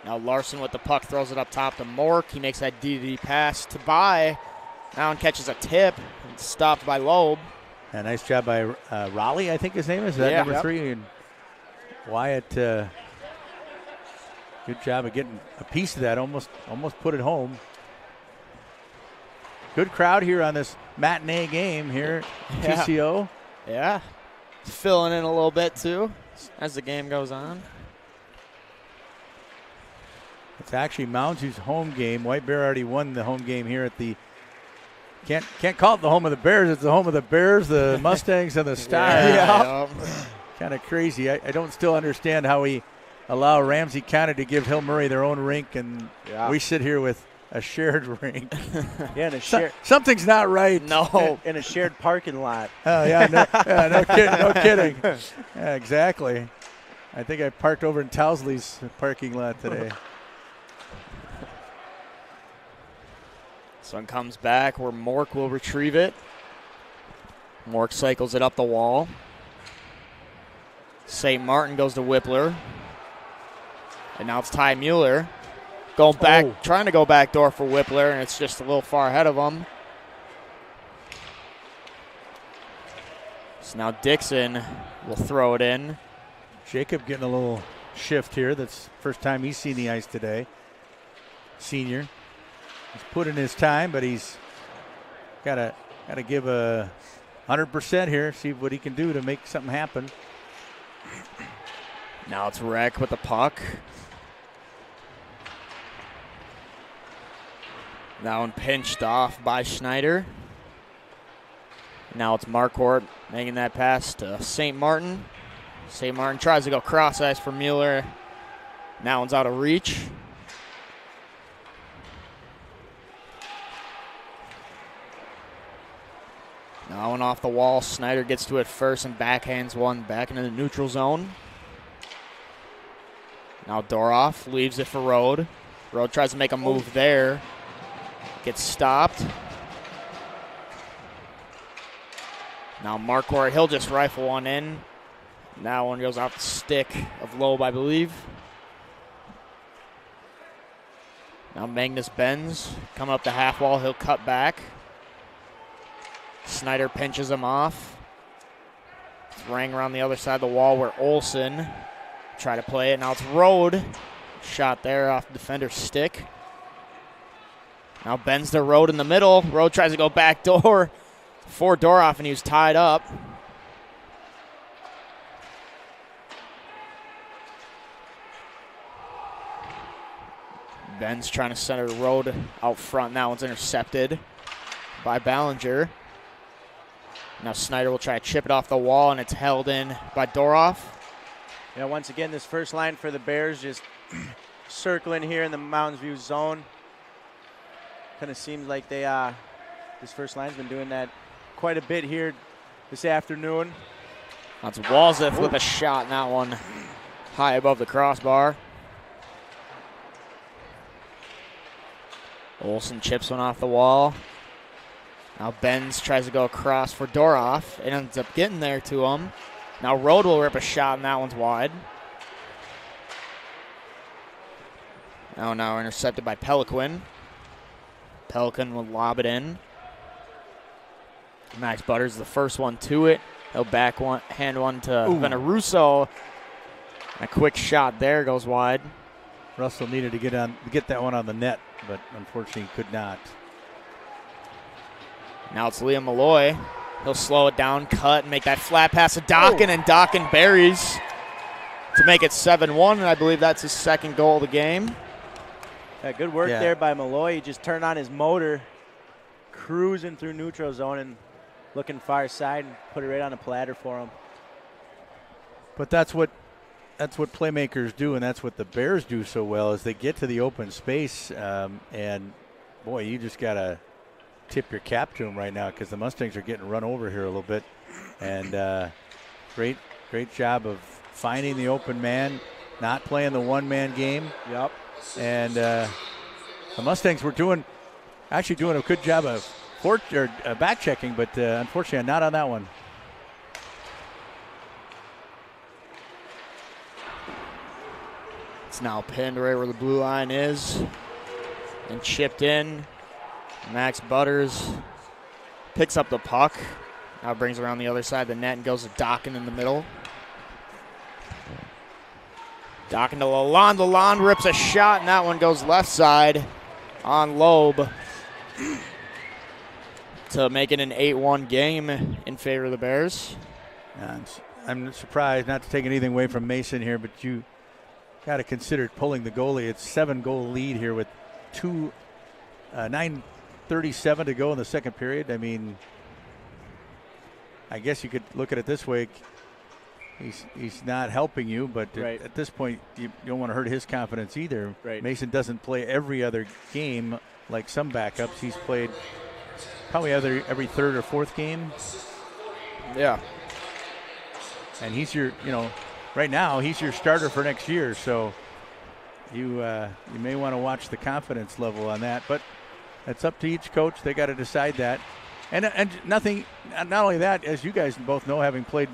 Now Larson with the puck throws it up top to Mork. He makes that DD pass to By. Now and catches a tip. It's stopped by Loeb. A nice job by Raleigh, I think his name is. That number 3? And Wyatt, good job of getting a piece of that. Almost put it home. Good crowd here on this matinee game here at TCO. Yeah. It's filling in a little bit, too, as the game goes on. It's actually Moundsview's home game. White Bear already won the home game here at the can't call it the home of the Bears. It's the home of the Bears, the Mustangs, and the Stars. Kind of crazy. I don't still understand how we allow Ramsey County to give Hill Murray their own rink, and we sit here with a shared rink. And a shared. Something's not right. No. In a shared parking lot. Oh, yeah, no kidding. Yeah, exactly. I think I parked over in Towsley's parking lot today. Sun comes back where Mork will retrieve it. Mork cycles it up the wall. St. Martin goes to Whippler. And now it's Ty Mueller. Going back, trying to go back door for Whippler, and it's just a little far ahead of him. So now Dixon will throw it in. Jacob getting a little shift here. That's the first time he's seen the ice today. Senior. He's put in his time, but he's got to give 100% here, see what he can do to make something happen. Now it's Reck with the puck. That one pinched off by Schneider. Now it's Marquardt making that pass to St. Martin. St. Martin tries to go cross ice for Mueller. That one's out of reach. Now one off the wall. Snyder gets to it first and backhands one back into the neutral zone. Now Doroff leaves it for Rode. Rode tries to make a move there. Gets stopped. Now Marquardt, he'll just rifle one in. That one goes off the stick of Loeb, I believe. Now Magnus Benz coming up the half wall. He'll cut back. Snyder pinches him off. It's Rang around the other side of the wall where Olsen try to play it. Now it's Rode. Shot there off the defender's stick. Now Benz to Rode in the middle. Rode tries to go back door for Doroff, and he was tied up. Benz trying to center Rode out front. That one's intercepted by Ballinger. Now Snyder will try to chip it off the wall, and it's held in by Doroff. Yeah, once again, this first line for the Bears just circling here in the Moundsview zone. Kind of seems like they this first line's been doing that quite a bit here this afternoon. That's Walzeth with a shot, and that one high above the crossbar. Olsen chips one off the wall. Now Benz tries to go across for Doroff. It ends up getting there to him. Now Rode will rip a shot, and that one's wide. Now intercepted by Pelican. Pelican will lob it in. Max Butters the first one to it. He'll hand one to Veneruso. A quick shot there goes wide. Russell needed to get that one on the net, but unfortunately could not. Now it's Liam Malloy. He'll slow it down, cut, and make that flat pass to Dockin, and Dockin buries to make it 7-1, and I believe that's his second goal of the game. Yeah, good work there by Malloy. He just turned on his motor, cruising through neutral zone and looking far side and put it right on a platter for him. But that's what playmakers do, and that's what the Bears do so well is they get to the open space, and boy, you just got to tip your cap to them right now because the Mustangs are getting run over here a little bit. And great job of finding the open man, not playing the one-man game. Yep. And the Mustangs were doing a good job of back checking, but unfortunately not on that one. It's now pinned right where the blue line is and chipped in. Max Butters picks up the puck. Now brings around the other side of the net and goes to Dockin in the middle. Dockin to Lalonde. Lalonde rips a shot, and that one goes left side on Loeb to make it an 8-1 game in favor of the Bears. I'm surprised, not to take anything away from Mason here, but you got to consider pulling the goalie. It's 7-goal lead here with 9:37 to go in the second period. I mean, I guess you could look at it this way. He's not helping you, but right. At this point, you don't want to hurt his confidence either. Right. Mason doesn't play every other game like some backups. He's played probably every third or fourth game. Yeah. And he's your, right now he's your starter for next year. So you may want to watch the confidence level on that. But it's up to each coach. They got to decide that. And nothing. Not only that, as you guys both know, having played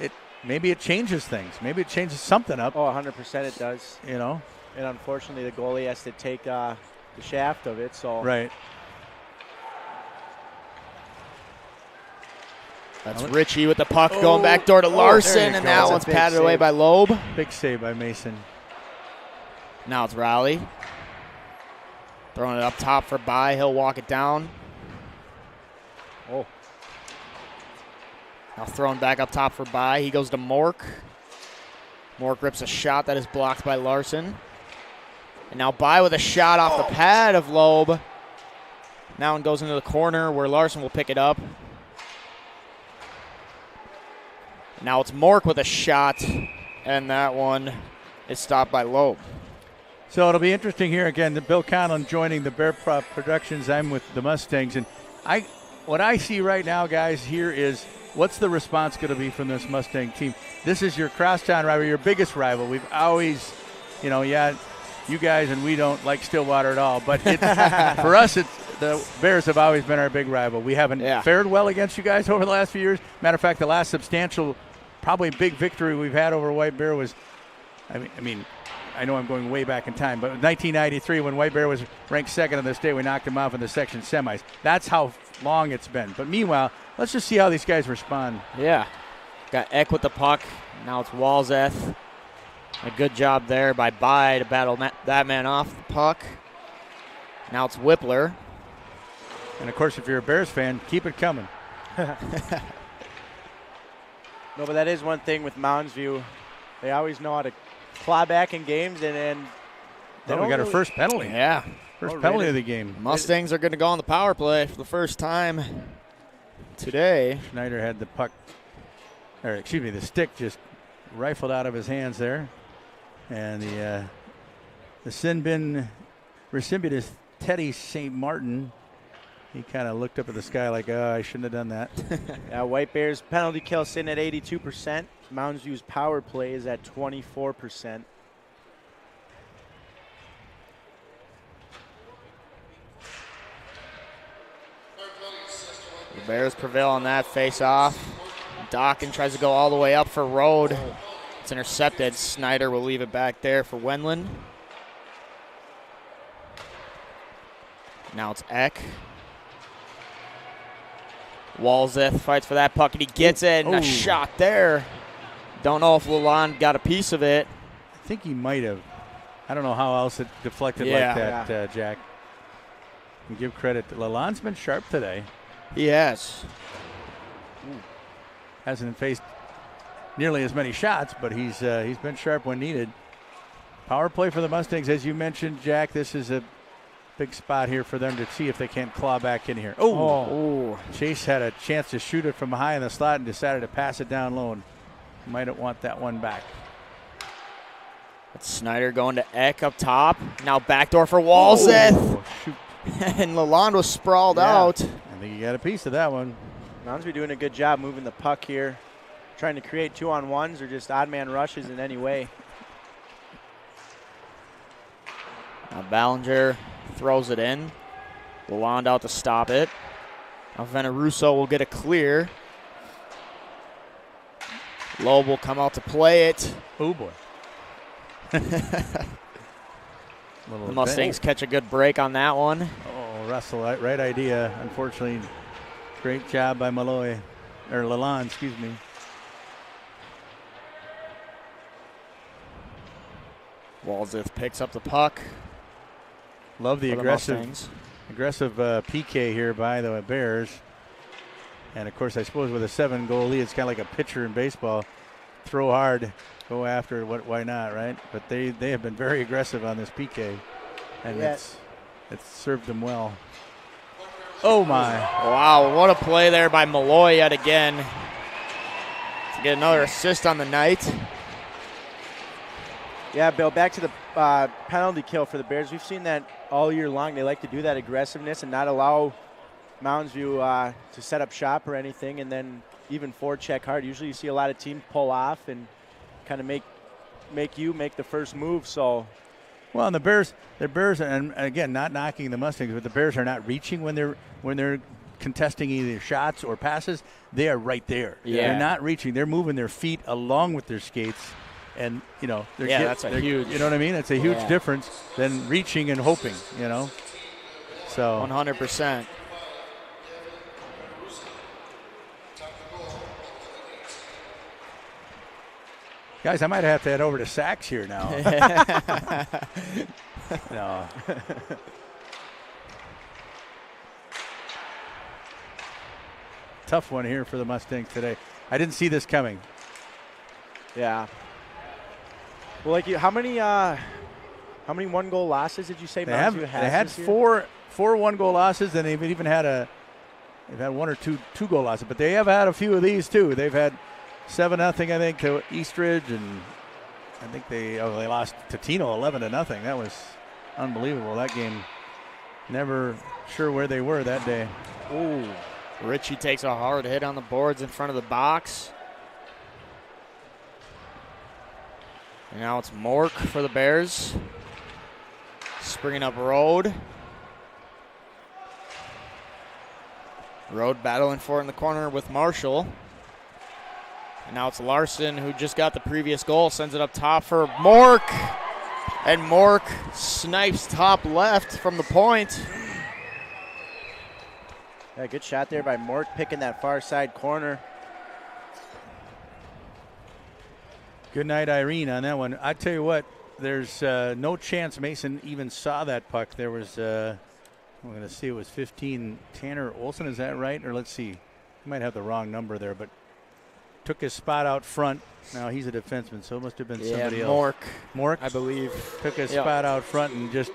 it, maybe it changes things. Maybe it changes something up. Oh, 100% it does. And unfortunately, the goalie has to take the shaft of it. So right. That's Richie with the puck going back door to Larson, and that one's patted away by Loeb. Big save by Mason. Now it's Rowley. Throwing it up top for By. He'll walk it down. Oh. Now thrown back up top for By. He goes to Mork. Mork rips a shot that is blocked by Larson. And now By with a shot off the pad of Loeb. Now it goes into the corner where Larson will pick it up. Now it's Mork with a shot, and that one is stopped by Loeb. So it'll be interesting here again. Bill Conlon joining the Bear Prop Productions. I'm with the Mustangs, and what I see right now, guys, here is what's the response going to be from this Mustang team. This is your crosstown rival, your biggest rival. We've always, you guys and we don't like Stillwater at all, but for us, the Bears have always been our big rival. We haven't fared well against you guys over the last few years. Matter of fact, the last substantial, probably big victory we've had over White Bear was, I know I'm going way back in time, but 1993 when White Bear was ranked second on the state, we knocked them off in the section semis. That's how long it's been. But meanwhile, let's just see how these guys respond. Yeah. Got Eck with the puck. Now it's Walzeth. A good job there by to battle that man off the puck. Now it's Whippler. And, of course, if you're a Bears fan, keep it coming. No, but that is one thing with Moundsview. They always know how to claw back in games, and we got our first penalty. Yeah. First penalty of the game. Mustangs are going to go on the power play for the first time today. Schneider had the puck, the stick just rifled out of his hands there. And the sin bin recipient is Teddy St. Martin. He kind of looked up at the sky like, I shouldn't have done that. Yeah, White Bears penalty kill sitting at 82%. Moundsview's power play is at 24%. The Bears prevail on that face-off. Dockin tries to go all the way up for Rode. It's intercepted. Snyder will leave it back there for Wendland. Now it's Eck. Walzeth fights for that puck, and he gets it, and a shot there. Don't know if Lalonde got a piece of it. I think he might have. I don't know how else it deflected like that, Jack. And give credit. Lalonde's been sharp today. He has. Hasn't faced nearly as many shots, but he's been sharp when needed. Power play for the Mustangs, as you mentioned, Jack. This is a big spot here for them to see if they can't claw back in here. Chase had a chance to shoot it from high in the slot and decided to pass it down low. And might want that one back. That's Snyder going to Eck up top. Now backdoor for Walzeth. And Lalonde was sprawled out. I think you got a piece of that one. Moundsview doing a good job moving the puck here. Trying to create 2-on-1s or just odd man rushes in any way. Now Ballinger throws it in. Lalonde out to stop it. Now Veneruso will get a clear. Loeb will come out to play it. Oh, boy. The Mustangs catch a good break on that one. Russell, right idea. Unfortunately, great job by Malloy. or Lalonde, excuse me. Walzith picks up the puck. Love the for the aggressive PK here by the Bears. And, of course, I suppose with a 7-goal lead, it's kind of like a pitcher in baseball. Throw hard, go after it, why not, right? But they have been very aggressive on this PK. And it's served them well. Oh, my. Wow, what a play there by Malloy yet again to get another assist on the night. Yeah, Bill, back to the penalty kill for the Bears. We've seen that all year long. They like to do that aggressiveness and not allow Moundsview to set up shop or anything, and then even forecheck hard. Usually you see a lot of teams pull off and kind of make the first move. So, well, and the Bears, and again, not knocking the Mustangs, but the Bears are not reaching when they're contesting either shots or passes. They are right there. Yeah. They're not reaching. They're moving their feet along with their skates. And, that's a huge. You know what I mean? It's a huge difference than reaching and hoping, So 100%. Guys, I might have to head over to Saks here now. No. Tough one here for the Mustangs today. I didn't see this coming. Yeah. Well, how many 1-goal losses did you say Moundsview has? They had four 1-goal losses, and they've even had one or two 2-goal losses. But they have had a few of these too. They've had 7-0, I think, to Eastridge, and I think they lost to Tino 11-0. That was unbelievable. That game, never sure where they were that day. Ooh, Richie takes a hard hit on the boards in front of the box. And now it's Mork for the Bears. Springing up Road. Road battling for it in the corner with Marshall. And now it's Larson, who just got the previous goal, sends it up top for Mork. And Mork snipes top left from the point. Yeah, good shot there by Mork, picking that far side corner. Good night, Irene, on that one. I tell you what, there's no chance Mason even saw that puck. There was, I'm going to see, it was 15 Tanner Olson, is that right? Or let's see, he might have the wrong number there, but took his spot out front. Now he's a defenseman, so it must have been somebody else. Mork, I believe. Took his spot out front and just,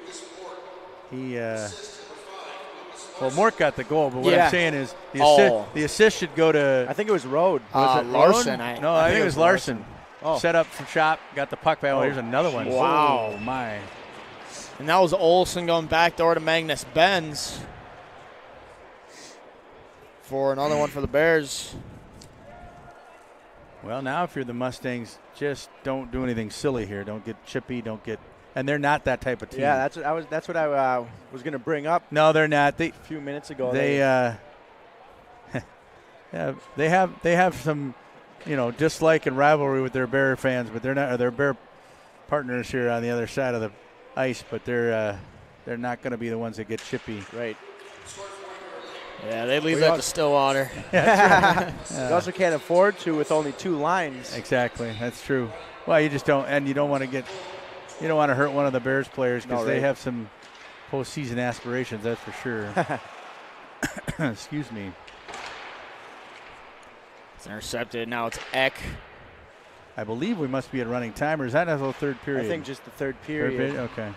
Mork got the goal, but what I'm saying is the assist should go to. I think it was Road. Was it Larson? No, I think it was Larson. Set up from shop, got the puck back. Oh, here's another one. Wow. Oh, my. And that was Olsen going backdoor to Magnus Benz for another one for the Bears. Well, now if you're the Mustangs, just don't do anything silly here. Don't get chippy. And they're not that type of team. Yeah, that's what I was going to bring up. No, they're not. A few minutes ago. They have some, dislike and rivalry with their Bear fans, but they're not. Or their Bear partners here on the other side of the ice, but they're not going to be the ones that get chippy. Right. Yeah, they leave that to Stillwater. You also can't afford to with only 2 lines. Exactly, that's true. Well, you just don't, and you don't want to hurt one of the Bears players because they have some postseason aspirations. That's for sure. Excuse me. It's intercepted. Now it's Eck. I believe we must be at running time, or is that the third period? I think just the third period. Okay.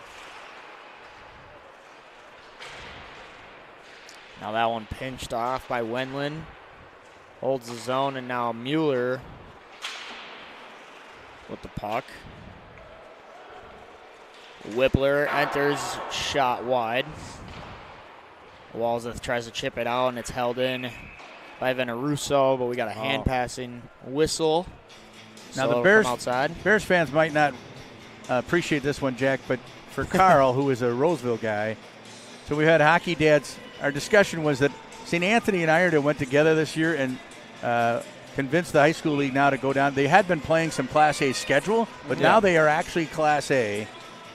Now that one pinched off by Wendland. Holds the zone, and now Mueller with the puck. Whippler enters, shot wide. Walzeth tries to chip it out, and it's held in by Veneruso, but we got a hand passing whistle. Now so the Bears outside. Bears fans might not appreciate this one, Jack, but for Carl, who is a Roseville guy, so we had hockey dads. Our discussion was that St. Anthony and Ironton went together this year and convinced the high school league now to go down. They had been playing some Class A schedule, but now they are actually Class A.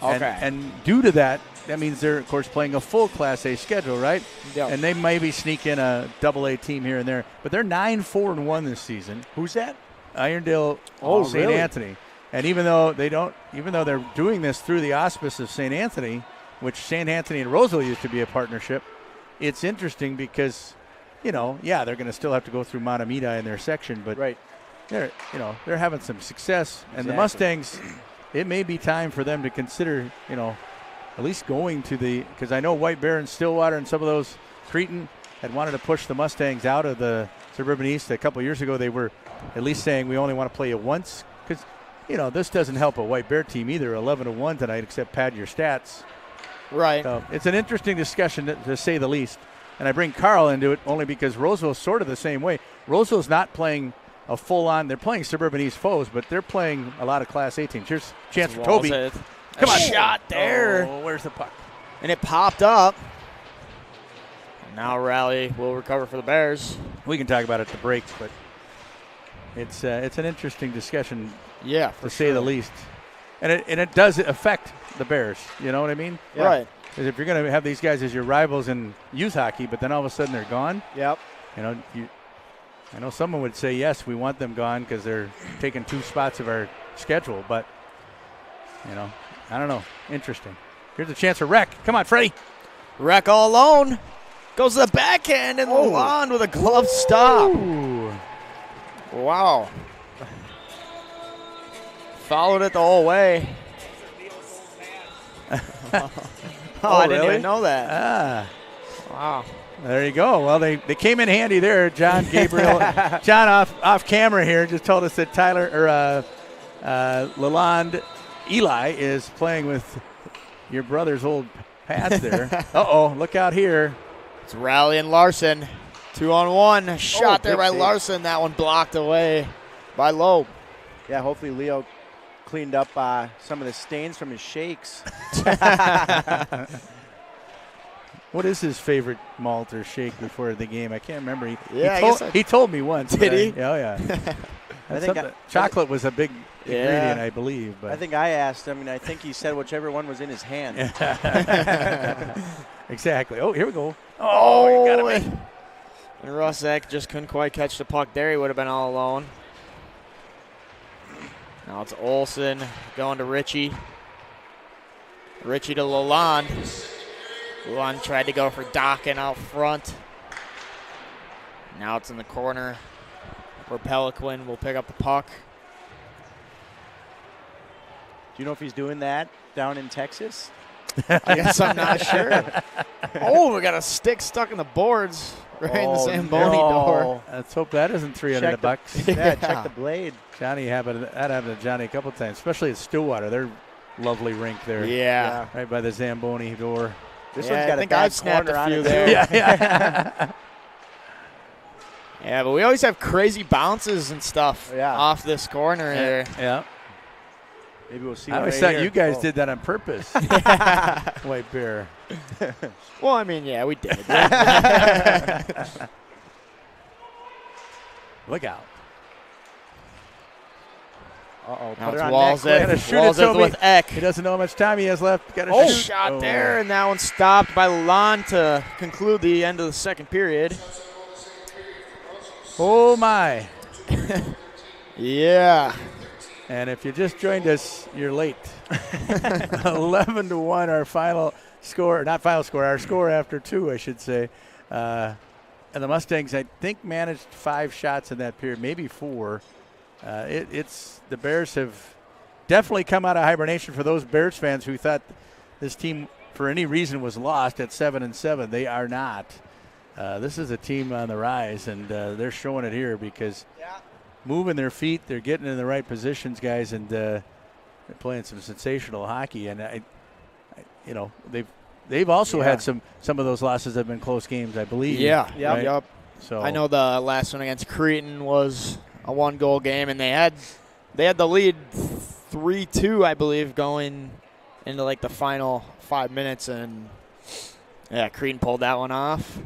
Okay. And due to that, that means they're, of course, playing a full Class A schedule, right? Yeah. And they maybe sneak in a Double-A team here and there. But they're 9-4-1 this season. Who's that? Irondale, St. really? Anthony. And even though they're doing this through the auspice of St. Anthony, which St. Anthony and Roseville used to be a partnership, it's interesting because, they're going to still have to go through Montemita in their section, but Right. they're having some success. And the Exactly. Mustangs, it may be time for them to consider, at least going to because I know White Bear and Stillwater and some of those Cretan had wanted to push the Mustangs out of the Suburban East. A couple years ago, they were at least saying we only want to play you once because, this doesn't help a White Bear team either, 11-1 tonight, except pad your stats. Right. So it's an interesting discussion to say the least. And I bring Carl into it only because Roseville's sort of the same way. Roseville's not playing a full-on. They're playing Suburban East foes, but they're playing a lot of Class A teams. Here's a chance for Toby. Come on. Shot there. Oh, where's the puck? And it popped up. Now Raleigh will recover for the Bears. We can talk about it at the break, but it's an interesting discussion, Yeah, to say the least. And it does affect the Bears. You know what I mean? Yeah. Right. Because if you're going to have these guys as your rivals in youth hockey, but then all of a sudden they're gone, Yep. I know someone would say, yes, we want them gone because they're taking 2 spots of our schedule. But, I don't know. Interesting. Here's a chance for Rec. Come on, Freddie. Rec all alone. Goes to the backhand and Lalonde with a glove stop. Ooh. Wow. Followed it the whole way. I didn't really? even know that. Ah. Wow. There you go. Well, they came in handy there. John Gabriel, John off camera here just told us that Lalonde Eli is playing with your brother's old pads there. Uh-oh, look out here. It's Raleigh and Larson. 2-on-1. Shot there big by save. Larson. That one blocked away by Loeb. Yeah, hopefully Leo cleaned up some of the stains from his shakes. What is his favorite malt or shake before the game? I can't remember. I He told me once. Did he? Oh, yeah. Chocolate was a big ingredient, I believe. But I think I asked him, and I think he said whichever one was in his hand. Exactly. Oh, here we go. Oh, you got it. And Rusek just couldn't quite catch the puck there. He would have been all alone. Now it's Olsen going to Richie. Richie to Lalonde. Lalonde tried to go for Dockin out front. Now it's in the corner where Peliquin will pick up the puck. Do you know if he's doing that down in Texas? I guess I'm not sure. Oh, we got a stick stuck in the boards right in the Zamboni door. Let's hope that isn't $300 bucks. Yeah, check the blade. That happened to Johnny a couple times, especially at Stillwater. Their lovely rink there. Yeah. Right by the Zamboni door. This one's got I think a I've bad snapped corner a on few it there. too. Yeah. Yeah, but we always have crazy bounces and stuff off this corner here. Yeah. Maybe we'll see. I always right thought here. you guys did that on purpose. White Bear. Well, I mean, yeah, we did. Look out. Uh-oh. Now Put it's it on Walzett. Gotta shoot it, Walzett Toby. with Eck. He doesn't know how much time he has left. Got to Oh, shoot. shot there, and that one stopped by Lalonde to conclude the end of the second period. Oh, my. Yeah. And if you just joined us, you're late. 11-1, our final score. Not final score, our score after 2, I should say. And the Mustangs, I think, managed 5 shots in that period, maybe 4. The Bears have definitely come out of hibernation. For those Bears fans who thought this team, for any reason, was lost at 7-7. They are not. This is a team on the rise, and they're showing it here because moving their feet, they're getting in the right positions, guys, and they're playing some sensational hockey. And they've also had some of those losses have been close games, I believe. Yeah. Right? Yep. So I know the last one against Cretan was a 1-goal game, and they had the lead 3-2, I believe, going into like the final 5 minutes, and Cretan pulled that one off.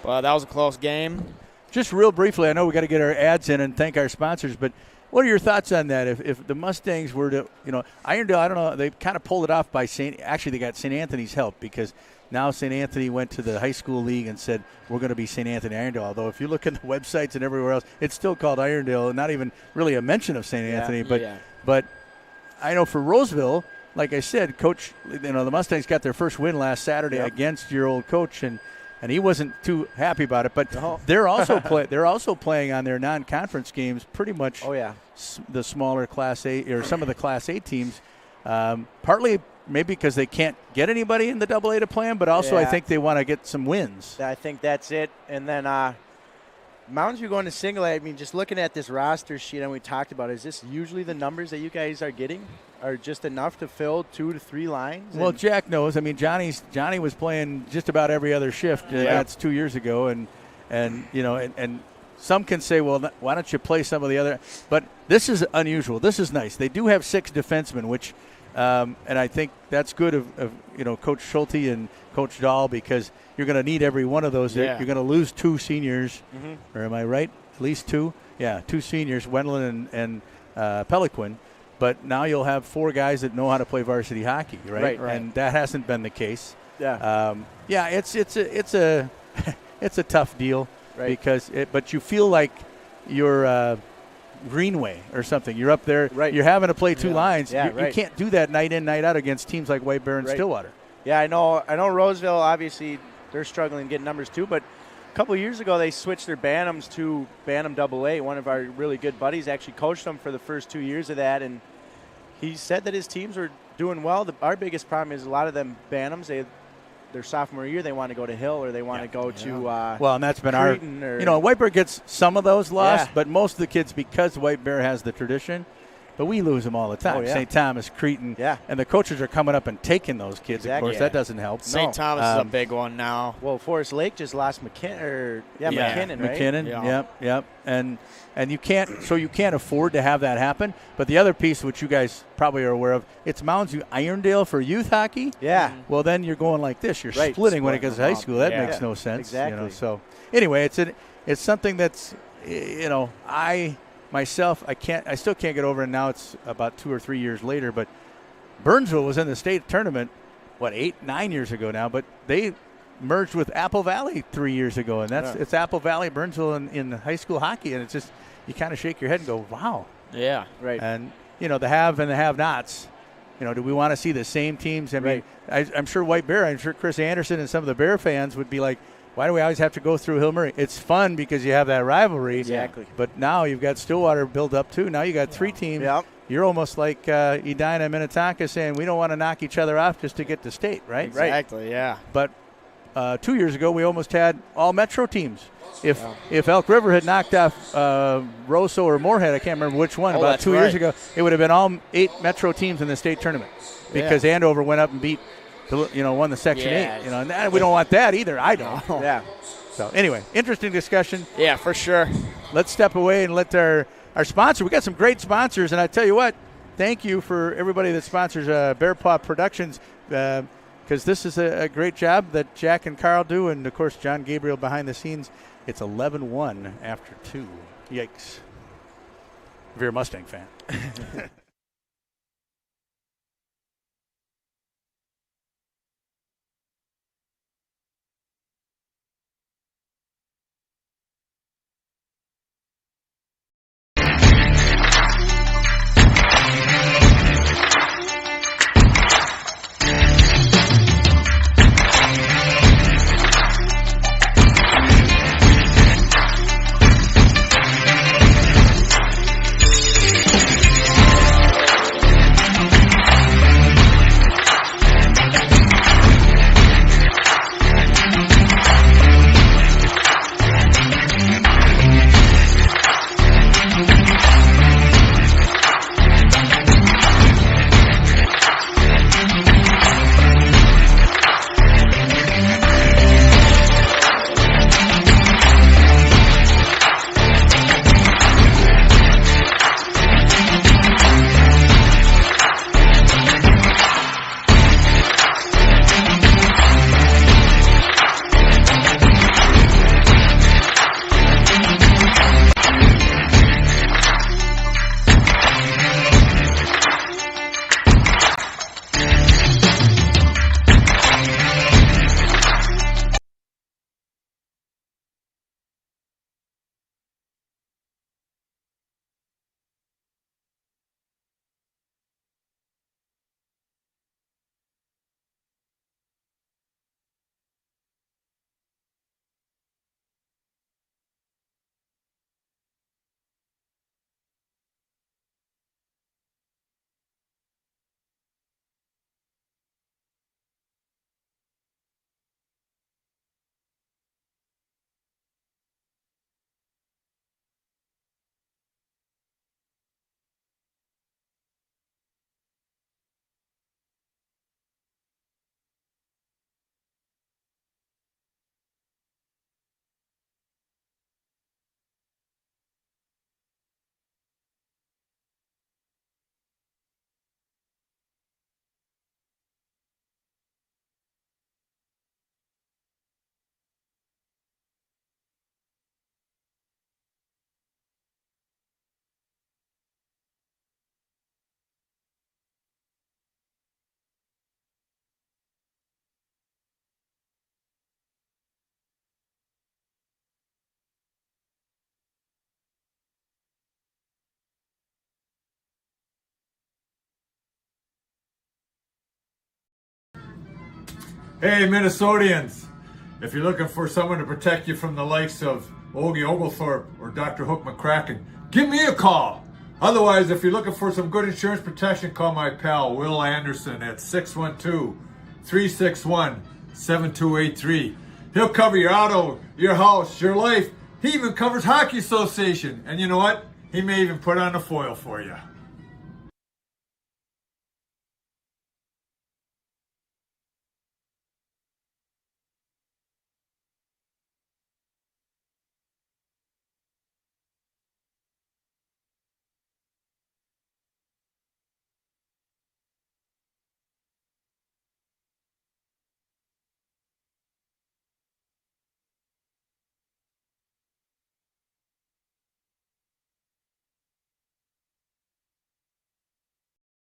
Well, that was a close game. just real briefly, I know we got to get our ads in and thank our sponsors, but What are your thoughts on that? If the Mustangs were to, Irondale, I don't know, they kind of pulled it off by actually they got St. Anthony's help, because now St. Anthony went to the high school league and said, we're going to be St. Anthony Irondale. Although if you look at the websites and everywhere else, it's still called Irondale, not even really a mention of St. Anthony. But I know for Roseville, like I said, Coach, the Mustangs got their first win last Saturday against your old coach, and he wasn't too happy about it. But they're also playing on their non-conference games pretty much the smaller Class A or some of the Class A teams, partly maybe because they can't get anybody in the AA to play them, but also I think they want to get some wins. I think that's it. And then Moundsview going to single A, I mean, just looking at this roster sheet and we talked about, is this usually the numbers that you guys are getting are just enough to fill 2 to 3 lines? Well, Jack knows. I mean, Johnny was playing just about every other shift. That's 2 years ago, and some can say, well, why don't you play some of the other? But this is unusual. This is nice. They do have 6 defensemen, which, and I think that's good of Coach Schulte and Coach Dahl, because you're going to need every one of those. Yeah. You're going to lose 2 seniors, or am I right? At least 2? Yeah, 2 seniors, Wendland and Peliquin. But now you'll have 4 guys that know how to play varsity hockey, right? Right. And that hasn't been the case. Yeah. It's a tough deal, because but you feel like you're Greenway or something. You're up there. Right. You're having to play 2 lines. You can't do that night in, night out against teams like White Bear and Stillwater. Yeah, I know Roseville, obviously, they're struggling to get numbers too, but a couple of years ago they switched their Bantams to Bantam AA. One of our really good buddies actually coached them for the first 2 years of that, and he said that his teams were doing well. Our biggest problem is a lot of them Bantams, their sophomore year, they want to go to Hill or they want to go to and that's been our White Bear gets some of those lost, but most of the kids, because White Bear has the tradition, but we lose them all the time. St. Thomas, Cretin, and the coaches are coming up and taking those kids. Of course, that doesn't help. St. Thomas is a big one now. Well, Forest Lake just lost McKinnon, McKinnon, right? McKinnon, yep. And you can't afford to have that happen. But the other piece, which you guys probably are aware of, it's Moundsview Irondale for youth hockey. Yeah. Well, then you're going like this. You're splitting when it goes to high school. That makes no sense. Exactly. So anyway, it's something that's myself, I still can't get over it. Now it's about 2 or 3 years later, but Burnsville was in the state tournament, 8-9 years ago now, but they merged with Apple Valley 3 years ago, and it's Apple Valley, Burnsville in high school hockey, and it's just, you kind of shake your head and go, wow. Yeah. Right. And, the have and the have-nots, do we want to see the same teams? I mean, I'm sure White Bear, I'm sure Chris Anderson and some of the Bear fans would be like, why do we always have to go through Hill Murray? It's fun because you have that rivalry. Exactly. But now you've got Stillwater built up too. Now you got 3 teams. Yep. You're almost like Edina and Minnetonka saying we don't want to knock each other off just to get to state, right? Exactly, yeah. But 2 years ago we almost had all Metro teams. If Elk River had knocked off Rosso or Moorhead, I can't remember which one, about 2 years ago, it would have been all 8 Metro teams in the state tournament, because Andover went up and beat, won the Section 8. And we don't want that either. I don't. Yeah. So anyway, interesting discussion. Yeah, for sure. Let's step away and let our sponsor. We got some great sponsors, and I tell you what, thank you for everybody that sponsors Bear Paw Productions, because this is a great job that Jack and Carl do, and of course John Gabriel behind the scenes. It's 11-1 after 2. Yikes! If you're a Mustang fan. Hey, Minnesotians, if you're looking for someone to protect you from the likes of Ogie Oglethorpe or Dr. Hook McCracken, give me a call. Otherwise, if you're looking for some good insurance protection, call my pal Will Anderson at 612-361-7283. He'll cover your auto, your house, your life. He even covers Hockey Association. And you know what? He may even put on a foil for you.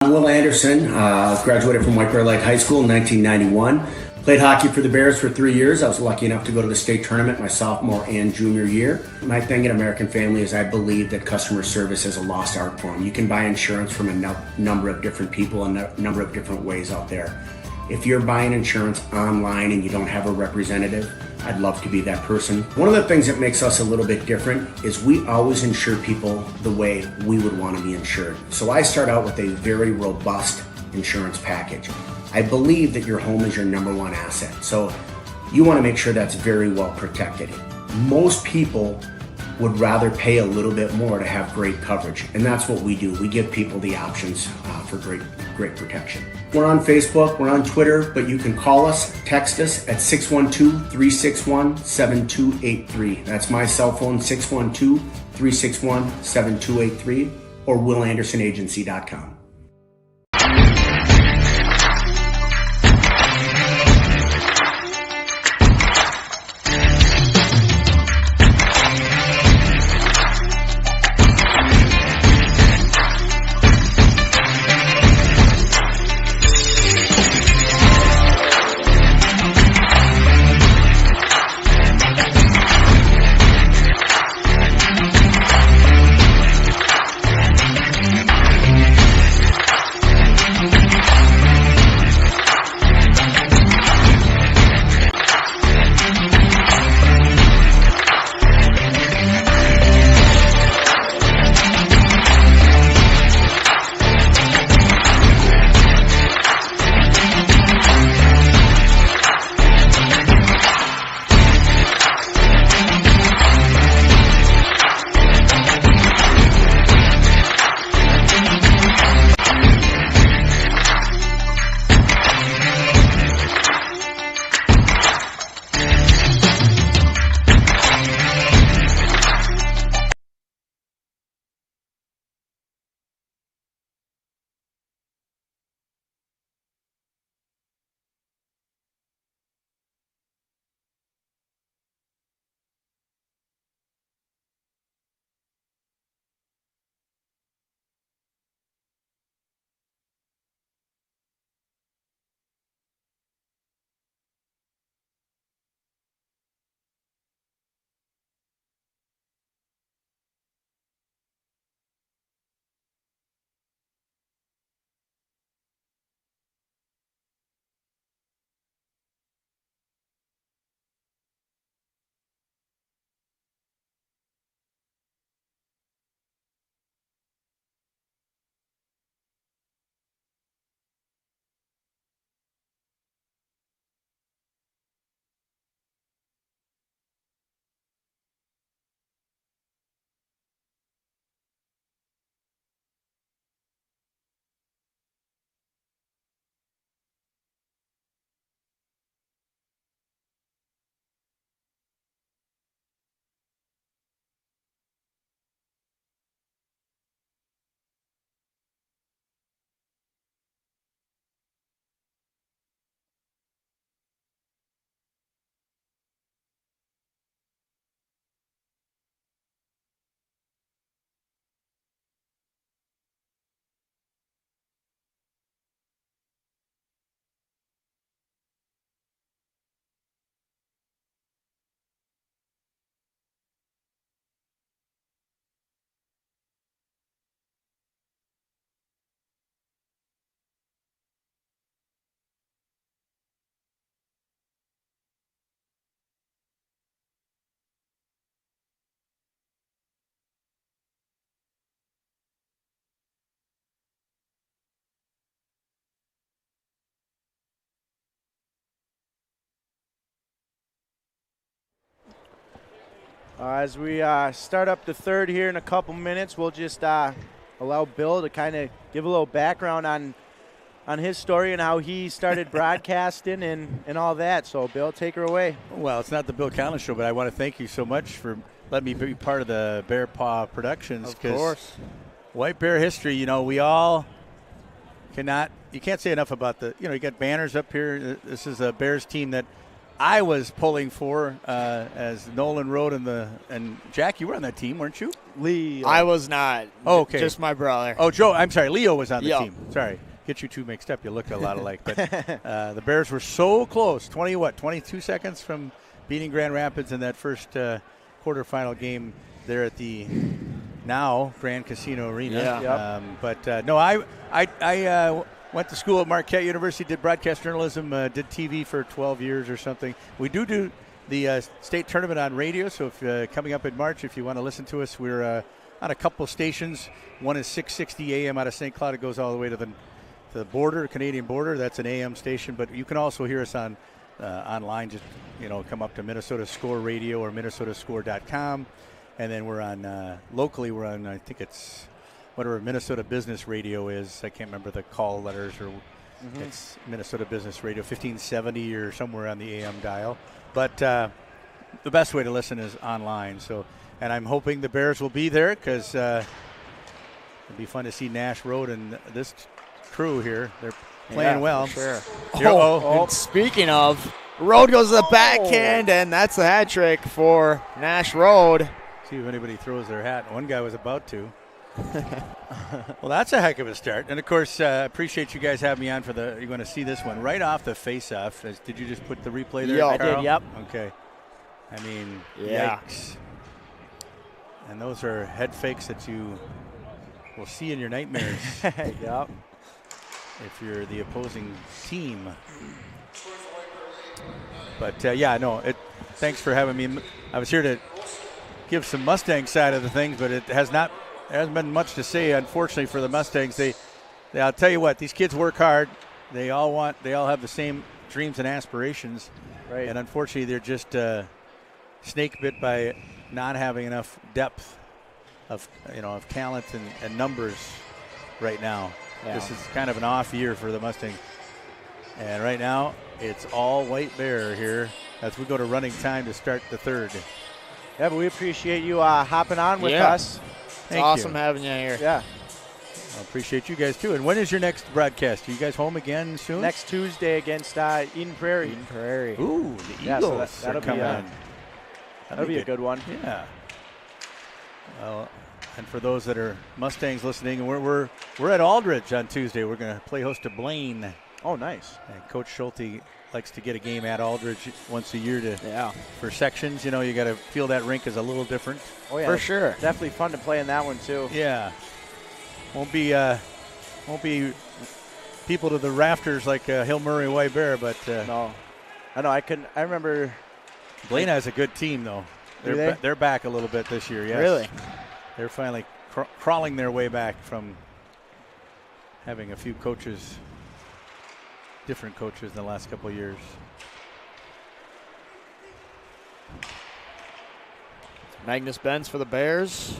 I'm Will Anderson, graduated from White Bear Lake High School in 1991. Played hockey for the Bears for 3 years. I was lucky enough to go to the state tournament my sophomore and junior year. My thing at American Family is I believe that customer service is a lost art form. You can buy insurance from a number of different people and a number of different ways out there. If you're buying insurance online and you don't have a representative, I'd love to be that person. One of the things that makes us a little bit different is we always insure people the way we would want to be insured. So I start out with a very robust insurance package. I believe that your home is your number one asset. So you want to make sure that's very well protected. Most people would rather pay a little bit more to have great coverage. And that's what we do. We give people the options for great protection. We're on Facebook, we're on Twitter, but you can call us, text us at 612-361-7283. That's my cell phone, 612-361-7283, or willandersonagency.com. As we start up the third here in a couple minutes, we'll just allow Bill to kind of give a little background on his story and how he started broadcasting and all that. So, Bill, take her away. Well, it's not the Bill Collins Show, but I want to thank you so much for letting me be part of the Bear Paw Productions. Of course. White Bear history, we all you can't say enough about you got banners up here. This is a Bears team that I was pulling for as Nolan rode and Jack, you were on that team, weren't you? Lee. I was not. Oh, okay. Just my brother. Oh, Joe, I'm sorry. Leo was on the Yep. team. Sorry. Get you two mixed up. You look a lot alike. But the Bears were so close, 22 seconds from beating Grand Rapids in that first quarterfinal game there at the now Grand Casino Arena. Yeah. But no, I went to school at Marquette University, did broadcast journalism, did TV for 12 years or something. We do the state tournament on radio, so if coming up in March, if you want to listen to us, we're on a couple stations. One is 660 AM out of St. Cloud. It goes all the way to the border, Canadian border. That's an AM station, but you can also hear us on online. Just come up to Minnesota Score Radio or minnesotascore.com, and then we're on locally. We're on, I think it's whatever Minnesota Business Radio is. I can't remember the call letters, or it's Minnesota Business Radio 1570 or somewhere on the AM dial. But the best way to listen is online. So, and I'm hoping the Bears will be there because it'll be fun to see Nash Road and this crew here. They're playing well. Sure. Oh. Speaking of, Road goes to the backhand, and that's the hat trick for Nash Road. See if anybody throws their hat. One guy was about to. Well, that's a heck of a start. And, of course, appreciate you guys having me on for you're going to see this one right off the face-off. Did you just put the replay there, Yeah, Carl? I did, yep. Okay. I mean, Yeah. yikes. And those are head fakes that you will see in your nightmares. Yep. If you're the opposing team. But, thanks for having me. I was here to give some Mustang side of the things, but it hasn't been much to say, unfortunately, for the Mustangs. I'll tell you what, these kids work hard. They all have the same dreams and aspirations. Right. And unfortunately, they're just snake bit by not having enough depth of talent and numbers right now. Yeah. This is kind of an off year for the Mustangs. And right now, it's all White Bear here as we go to running time to start the third. Yeah, but we appreciate you hopping on with Yeah. us. It's awesome having you here. Yeah. I appreciate you guys, too. And when is your next broadcast? Are you guys home again soon? Next Tuesday against Eden Prairie. Eden Prairie. Ooh, the Yeah, so Eagles that'll are coming be, on. That'll be a good one. Yeah. Well, and for those that are Mustangs listening, we're at Aldridge on Tuesday. We're going to play host to Blaine. Oh, nice. And Coach Schulte likes to get a game at Aldridge once a year Yeah. for sections. You got to feel that rink is a little different. Oh, yeah. For sure. Definitely fun to play in that one, too. Yeah. Won't be people to the rafters like Hill Murray White Bear, but No. I know. I remember. Blaine has a good team, though. They're back a little bit this year, yes. Really? They're finally crawling their way back from having a few different coaches in the last couple of years. Magnus Benz for the Bears.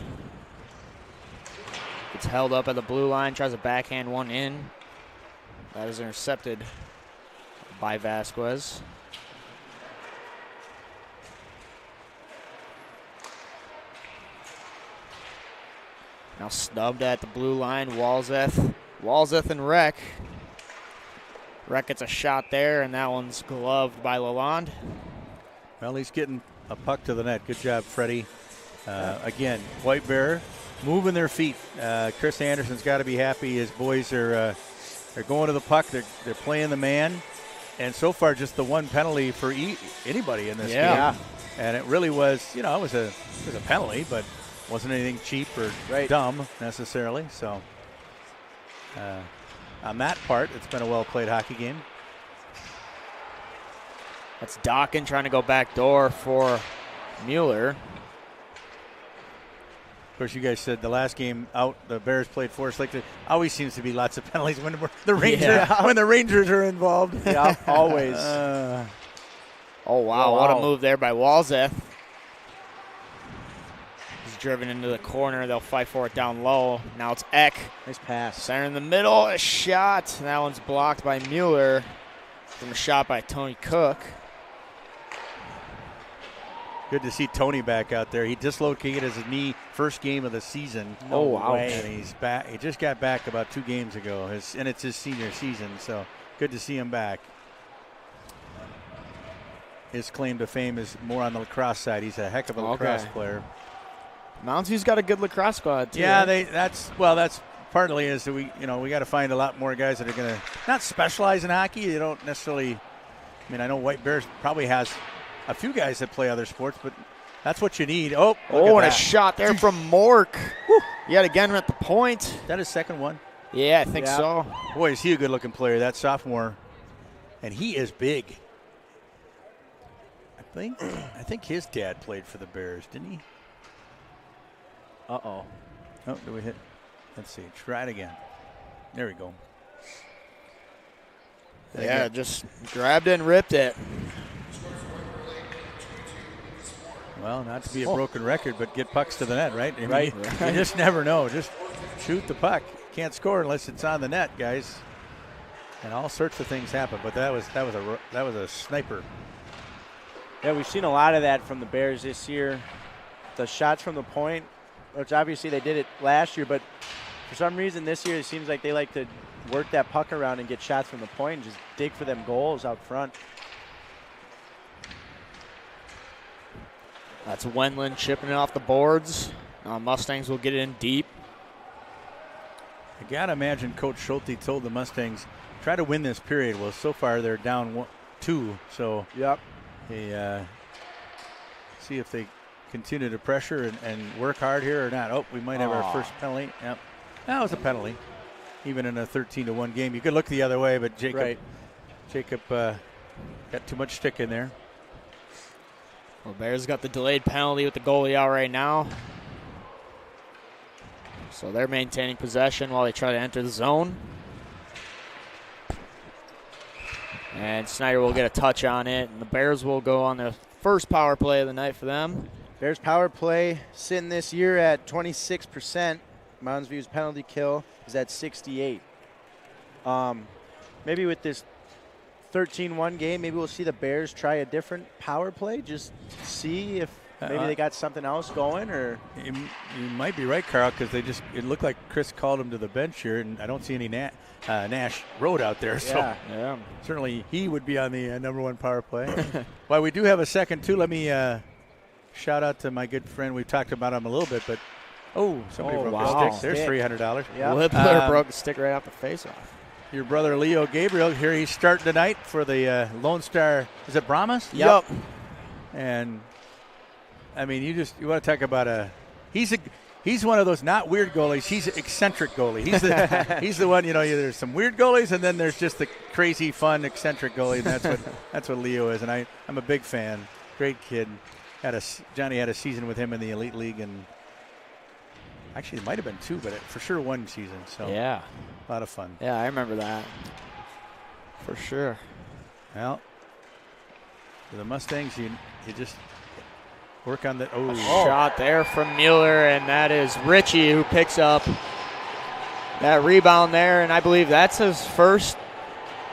Gets held up at the blue line, tries a backhand one in. That is intercepted by Vasquez. Now snubbed at the blue line, Walzeth and Rec. Rec gets a shot there, and that one's gloved by Lalonde. Well, he's getting a puck to the net. Good job, Freddie. Again, White Bear moving their feet. Chris Anderson's got to be happy. His boys are going to the puck. They're playing the man. And so far, just the one penalty for anybody in this game. And it really was, it was a penalty, but wasn't anything cheap or dumb necessarily. So on that part, it's been a well-played hockey game. That's Dockin trying to go back door for Mueller. Of course, you guys said the last game out, the Bears played Forest Lake. There always seems to be lots of penalties when the Rangers are involved. Yeah, always. Oh, wow. What a move there by Walzeth. driven into the corner. They'll fight for it down low. Now it's Eck. Nice pass. Center in the middle, a shot. That one's blocked by Mueller from a shot by Tony Cook. Good to see Tony back out there. He dislocated his knee first game of the season. No way. And he's back. He just got back about 2 games ago, and it's his senior season, so good to see him back. His claim to fame is more on the lacrosse side. He's a heck of a lacrosse player. Moundsview's got a good lacrosse squad too. Yeah, right? that's partly is that we got to find a lot more guys that are going to not specialize in hockey. You don't necessarily. I mean, I know White Bears probably has a few guys that play other sports, but that's what you need. Oh, and a shot there from Mork. Yet again at the point. Is that his second one? Yeah, I think so. Boy, is he a good-looking player, that sophomore. And he is big. I think his dad played for the Bears, didn't he? Uh-oh. Oh, did we hit? Let's see. Try it again. There we go. Yeah, just grabbed it and ripped it. Well, not to be a broken record, but get pucks to the net, right? I mean, right. You just never know. Just shoot the puck. Can't score unless it's on the net, guys. And all sorts of things happen. But that was a sniper. Yeah, we've seen a lot of that from the Bears this year. The shots from the point, which obviously they did it last year, but for some reason this year it seems like they like to work that puck around and get shots from the point and just dig for them goals out front. That's Wendland chipping it off the boards. Mustangs will get it in deep. I got to imagine Coach Schulte told the Mustangs, try to win this period. Well, so far they're down 2, so yep. They see if they continue to pressure and work hard here or not. Oh, we might have our first penalty. Yep, that was a penalty. Even in a 13-1 game, you could look the other way, but Jacob got too much stick in there. Well, Bears got the delayed penalty with the goalie out right now. So they're maintaining possession while they try to enter the zone. And Snyder will get a touch on it, and the Bears will go on their first power play of the night for them. Bears power play sitting this year at 26%. Moundsview's penalty kill is at 68. Maybe with this 13-1 game, maybe we'll see the Bears try a different power play, just see if maybe they got something else going. Or you might be right, Carl, because it looked like Chris called him to the bench here, and I don't see any Nash Road out there. So certainly he would be on the number 1 power play. While we do have a second, too, let me shout out to my good friend. We've talked about him a little bit, but somebody broke a stick. There's $300. Yeah. Whippler broke the stick right off the face-off. Your brother Leo Gabriel here. He's starting tonight for the Lone Star. Is it Brahmas? Yep. And I mean, you want to talk about he's one of those not weird goalies. He's an eccentric goalie. He's the one. There's some weird goalies, and then there's just the crazy, fun, eccentric goalie. And that's what Leo is. And I'm a big fan. Great kid. Johnny had a season with him in the Elite League, and actually it might have been 2, but for sure 1 season. So yeah, a lot of fun. Yeah, I remember that for sure. Well, for the Mustangs, you just work on the shot there from Mueller, and that is Richie who picks up that rebound there, and I believe that's his first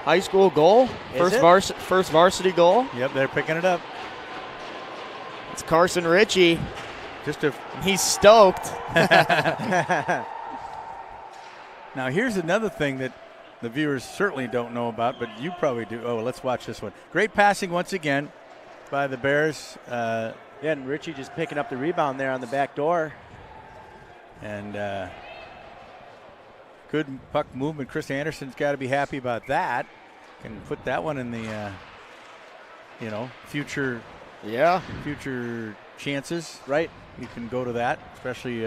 high school goal, first varsity goal. Yep, they're picking it up. It's Carson Ritchie. He's stoked. Now, here's another thing that the viewers certainly don't know about, but you probably do. Oh, let's watch this one. Great passing once again by the Bears. And Ritchie just picking up the rebound there on the back door. And good puck movement. Chris Anderson's got to be happy about that. Can put that one in the, future. Yeah. Future chances. Right. You can go to that, especially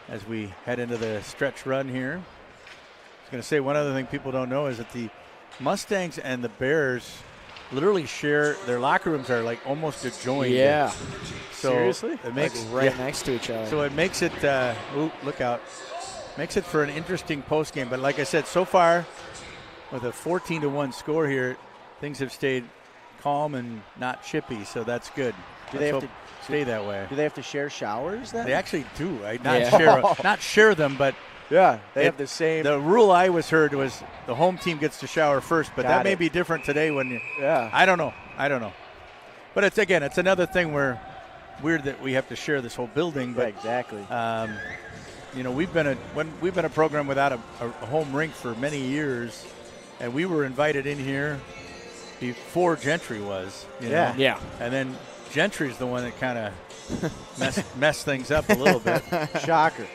as we head into the stretch run here. I was going to say one other thing people don't know is that the Mustangs and the Bears literally share, their locker rooms are like almost adjoined. Yeah. So seriously? It makes right next to each other. So it makes it, look out, makes it for an interesting post game. But like I said, so far with a 14-1 score here, things have stayed calm and not chippy, so that's good. Do they have to stay that way? Do they have to share showers then? They actually do. Yeah. Not share them, but yeah, they have the same. The rule I was heard was the home team gets to shower first, but that may be different today when you. Yeah. I don't know. But it's another thing where weird that we have to share this whole building. But exactly. We've been a program without a home rink for many years, and we were invited in here before Gentry was. You know? Yeah. And then Gentry's the one that kind of messed things up a little bit. Shocker.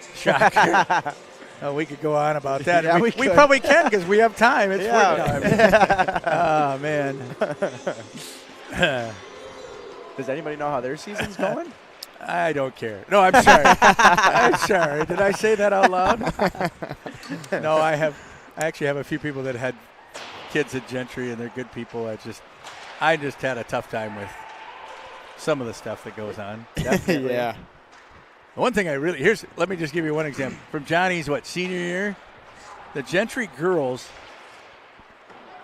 We could go on about that. Yeah, we probably can because we have time. It's oh, man. Does anybody know how their season's going? I don't care. No, I'm sorry. I'm sorry. Did I say that out loud? No, I actually have a few people that had kids at Gentry, and they're good people. I just had a tough time with some of the stuff that goes on. Yeah. The one thing let me just give you one example. From Johnny's, senior year, the Gentry girls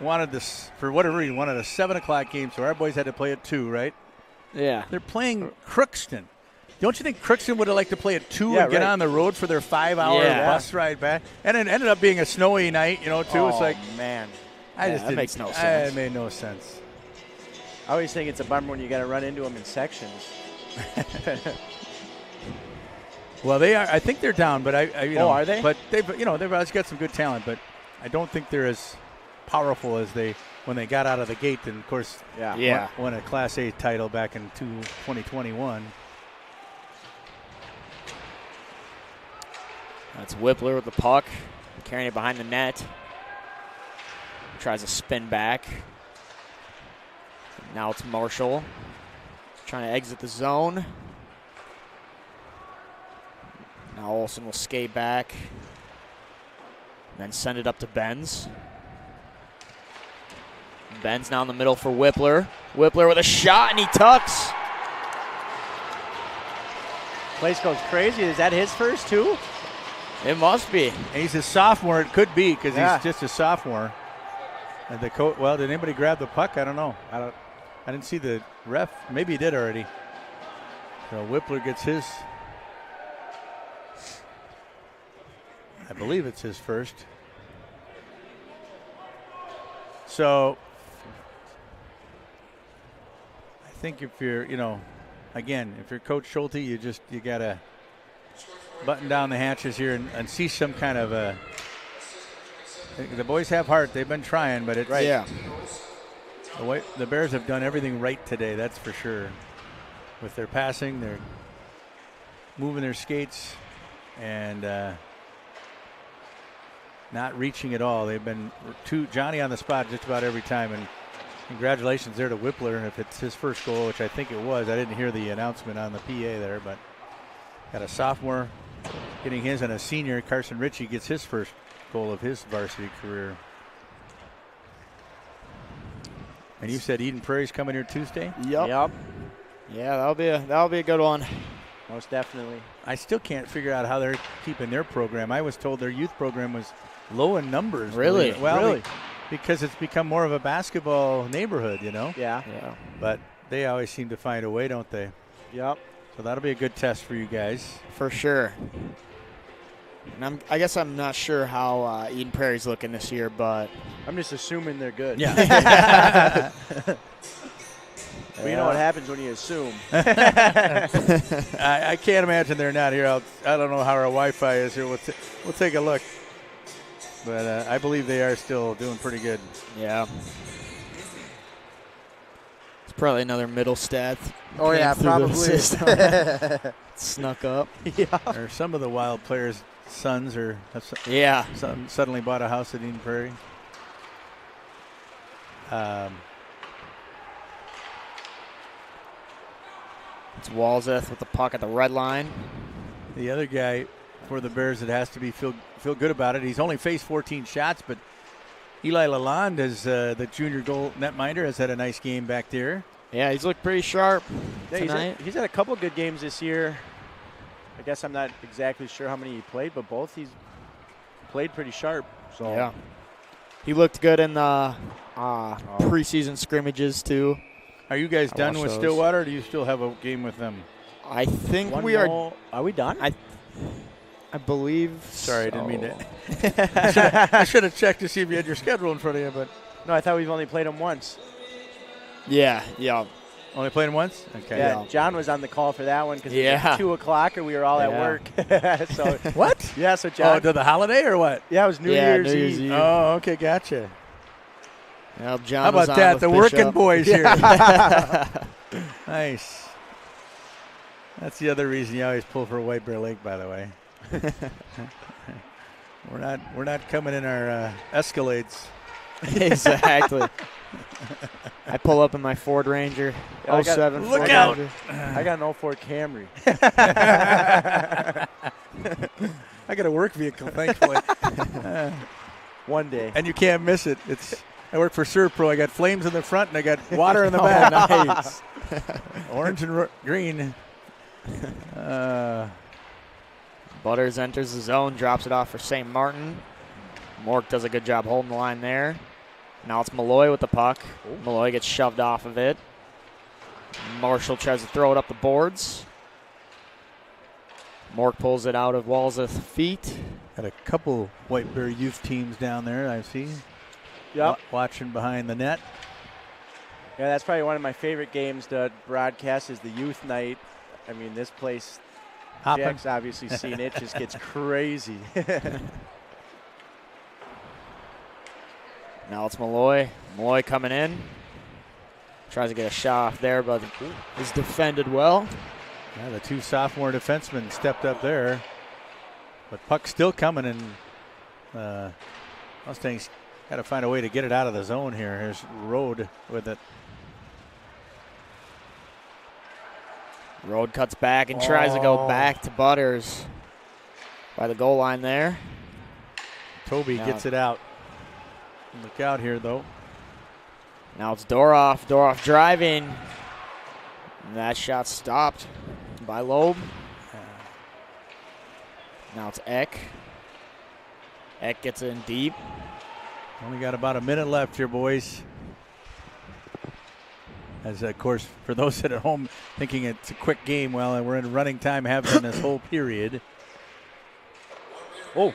wanted this, for whatever reason, wanted a 7 o'clock game, so our boys had to play at 2, right? Yeah. They're playing Crookston. Don't you think Crookston would have liked to play at 2 and get on the road for their 5-hour bus ride back? And it ended up being a snowy night, too. It's like, man. That makes no sense. It made no sense. I always think it's a bummer when you got to run into them in sections. Well, they are. I think they're down, but are they? But they've always got some good talent, but I don't think they're as powerful as when they got out of the gate. And of course, won a Class A title back in 2021. That's Whippler with the puck, carrying it behind the net. Tries to spin back. Now it's Marshall trying to exit the zone. Now Olsen will skate back, then send it up to Benz. Benz now in the middle for Whippler. Whippler with a shot, and he tucks. Place goes crazy. Is that his first, too? It must be. And he's a sophomore. It could be because he's just a sophomore. And the coach. Well, did anybody grab the puck? I don't know. I didn't see the ref. Maybe he did already. So Whippler gets his. I believe it's his first. So I think if you're, again, if you're Coach Schulte, you got to button down the hatches here and see some kind of a. The boys have heart. They've been trying, but it's right. Yeah. The Bears have done everything right today. That's for sure. With their passing, they're moving their skates, and not reaching at all. They've been Johnny on the spot just about every time, and congratulations there to Whippler if it's his first goal, which I think it was. I didn't hear the announcement on the PA there, but got a sophomore getting his, and a senior, Carson Ritchie, gets his first goal of his varsity career. And you said Eden Prairie's coming here Tuesday? Yep. Yeah, that'll be a good one. Most definitely. I still can't figure out how they're keeping their program. I was told their youth program was low in numbers. Really? Well, because it's become more of a basketball neighborhood, Yeah. But they always seem to find a way, don't they? Yep. So that'll be a good test for you guys. For sure. And I guess I'm not sure how Eden Prairie's looking this year, but I'm just assuming they're good. Yeah. Well, you know what happens when you assume. I can't imagine they're not here. I don't know how our Wi-Fi is here. We'll take a look. But I believe they are still doing pretty good. Yeah. It's probably another middle stat. Oh, yeah, probably. Snuck up. Yeah. Or some of the Wild players' sons suddenly bought a house at Eden Prairie. It's Walzeth with the puck at the red line. The other guy for the Bears that has to be feel good about it. He's only faced 14 shots, but Eli Lalonde, as the junior goal netminder, has had a nice game back there. Yeah, he's looked pretty sharp tonight. He's had a couple good games this year. I guess I'm not exactly sure how many he played, but both he's played pretty sharp. So yeah, he looked good in the preseason scrimmages too. Are you guys done watch with those. Stillwater, or do you still have a game with them? I think One we are. more. Are we done? I believe. Sorry, I didn't mean so. to. I should have checked to see if you had your schedule in front of you, but No, I thought we've only played them once. Yeah. only played them once? Okay. Yeah, John was on the call for that one because it Yeah. was 2 o'clock and we were all at work. So What? yeah, so John. Oh, to the holiday or what? Yeah, it was New Year's Eve. Oh, okay, gotcha. Well, John How was about on that? with The Bishop. working boys here. Nice. That's the other reason you always pull for White Bear Lake, by the way. We're not coming in our Escalades. Exactly. I pull up in my Ford Ranger. Yeah, I got- 07 Look Ford out. Ranger. I got an 04 Camry. I got a work vehicle, thankfully. One day. And you can't miss it. I work for Serpro. I got flames in the front and I got water in the back. Nice. Orange and green. Butters enters the zone, drops it off for St. Martin. Mork does a good job holding the line there. Now it's Malloy with the puck. Malloy gets shoved off of it. Marshall tries to throw it up the boards. Mork pulls it out of Walseth's feet. Got a couple White Bear youth teams down there, I see. Yep. Watching behind the net. Yeah, that's probably one of my favorite games to broadcast is the youth night. I mean, this place, Hopping. Jack's obviously seen it, just gets crazy. Now it's Malloy. Malloy coming in. Tries to get a shot off there, but is defended well. Yeah, the two sophomore defensemen stepped up there. But puck's still coming, and Mustangs got to find a way to get it out of the zone here. Here's Road with it. Road cuts back and tries to go back to Butters by the goal line there. Toby Now- gets it out. Look out here, though. Now it's Doroff. Doroff driving. And that shot stopped by Loeb. Now it's Eck. Eck gets in deep. Only got about a minute left here, boys. As, of course, for those at home thinking it's a quick game, well, we're in running time, have been this whole period. Oh,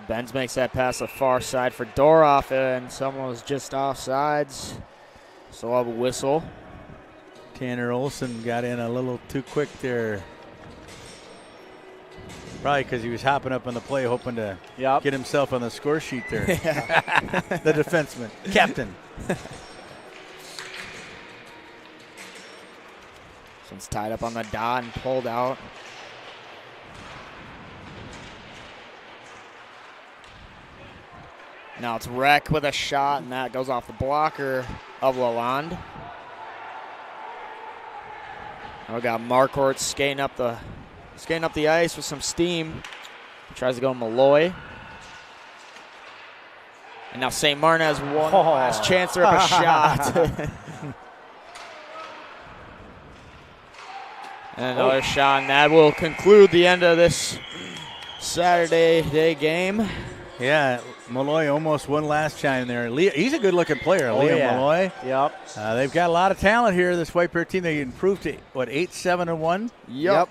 Benz makes that pass the far side for Doroff, and someone was just offsides. So I'll have a whistle. Tanner Olson got in a little too quick there. Probably because he was hopping up on the play, hoping to get himself on the score sheet there. The defenseman, captain. Someone's tied up on the dot and pulled out. Now it's Reck with a shot, and that goes off the blocker of Lalonde. Now we got Marquardt skating up the ice with some steam. Tries to go Malloy. And now St. Martin has one last chance to rip a shot. And another shot, and that will conclude the end of this Saturday day game. Yeah, Malloy almost one last time there. He's a good-looking player, Liam Malloy. Yep. They've got a lot of talent here, this White Bear team. They improved to, 8-7-1? Yep.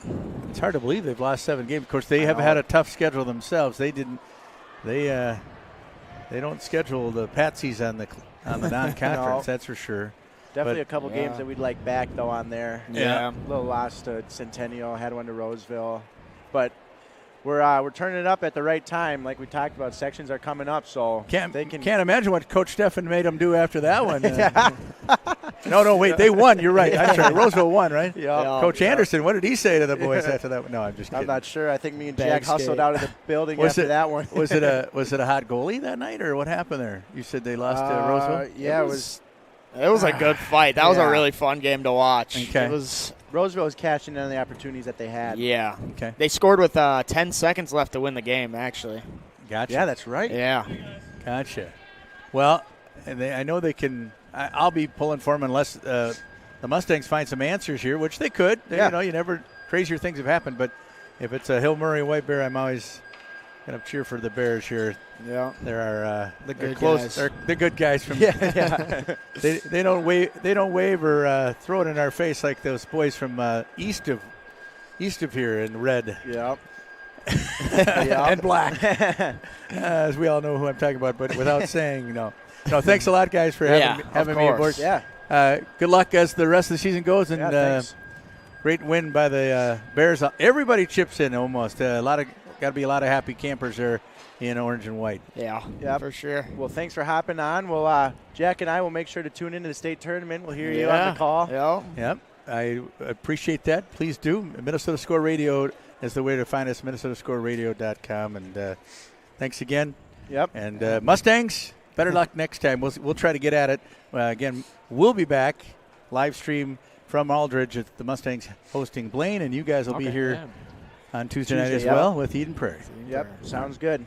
It's hard to believe they've lost 7 games. Of course, they have had a tough schedule themselves. They don't schedule the Patsies on the non-conference, that's for sure. Definitely a couple games that we'd like back, though, on there. Yeah. A little loss to Centennial, had one to Roseville. But we're turning it up at the right time. Like we talked about, sections are coming up, so Can't they can. imagine what Coach Steffen made them do after that one. No, wait, they won. You're right. I'm sorry, Roseville won, right? Yeah. Coach Anderson, what did he say to the boys after that one? No, I'm just kidding. I'm not sure. I think me and Bag Jack hustled skate. out of the building Was after it- that one. was it a hot goalie that night, or what happened there? You said they lost to Roseville? Yeah, It was a good fight. That was a Yeah. really fun game to watch. Okay. It was, Roseville was cashing in on the opportunities that they had. yeah. Okay. They scored with 10 seconds left to win the game, actually. Gotcha. Yeah, that's right. Yeah. Gotcha. Well, I know they can. I'll be pulling for them unless the Mustangs find some answers here, which they could. Yeah. You never crazier things have happened. But if it's a Hill Murray White Bear, I'm always Gonna cheer for the Bears here. Yeah. There are The good guys. guys. The good guys from. They don't wave or throw it in our face like those boys from east of here in red. Yep. And black. As we all know who I'm talking about, but without saying, no. No, thanks a lot, guys, for having me aboard. Yeah. Good luck as the rest of the season goes, and thanks. great win by the Bears. Everybody chips in almost. Got to be a lot of happy campers there in orange and white. Yeah, for sure. Well, thanks for hopping on. Well, Jack and I will make sure to tune into the state tournament. We'll hear you on the call. Yeah. Yep. I appreciate that. Please do. Minnesota Score Radio is the way to find us, minnesotascoreradio.com. And thanks again. Yep. And Mustangs, better luck next time. We'll try to get at it. Again, we'll be back, live stream from Aldridge at the Mustangs hosting Blaine, and you guys will be here on Tuesday night as well with Eden Prairie. Yep, sounds good.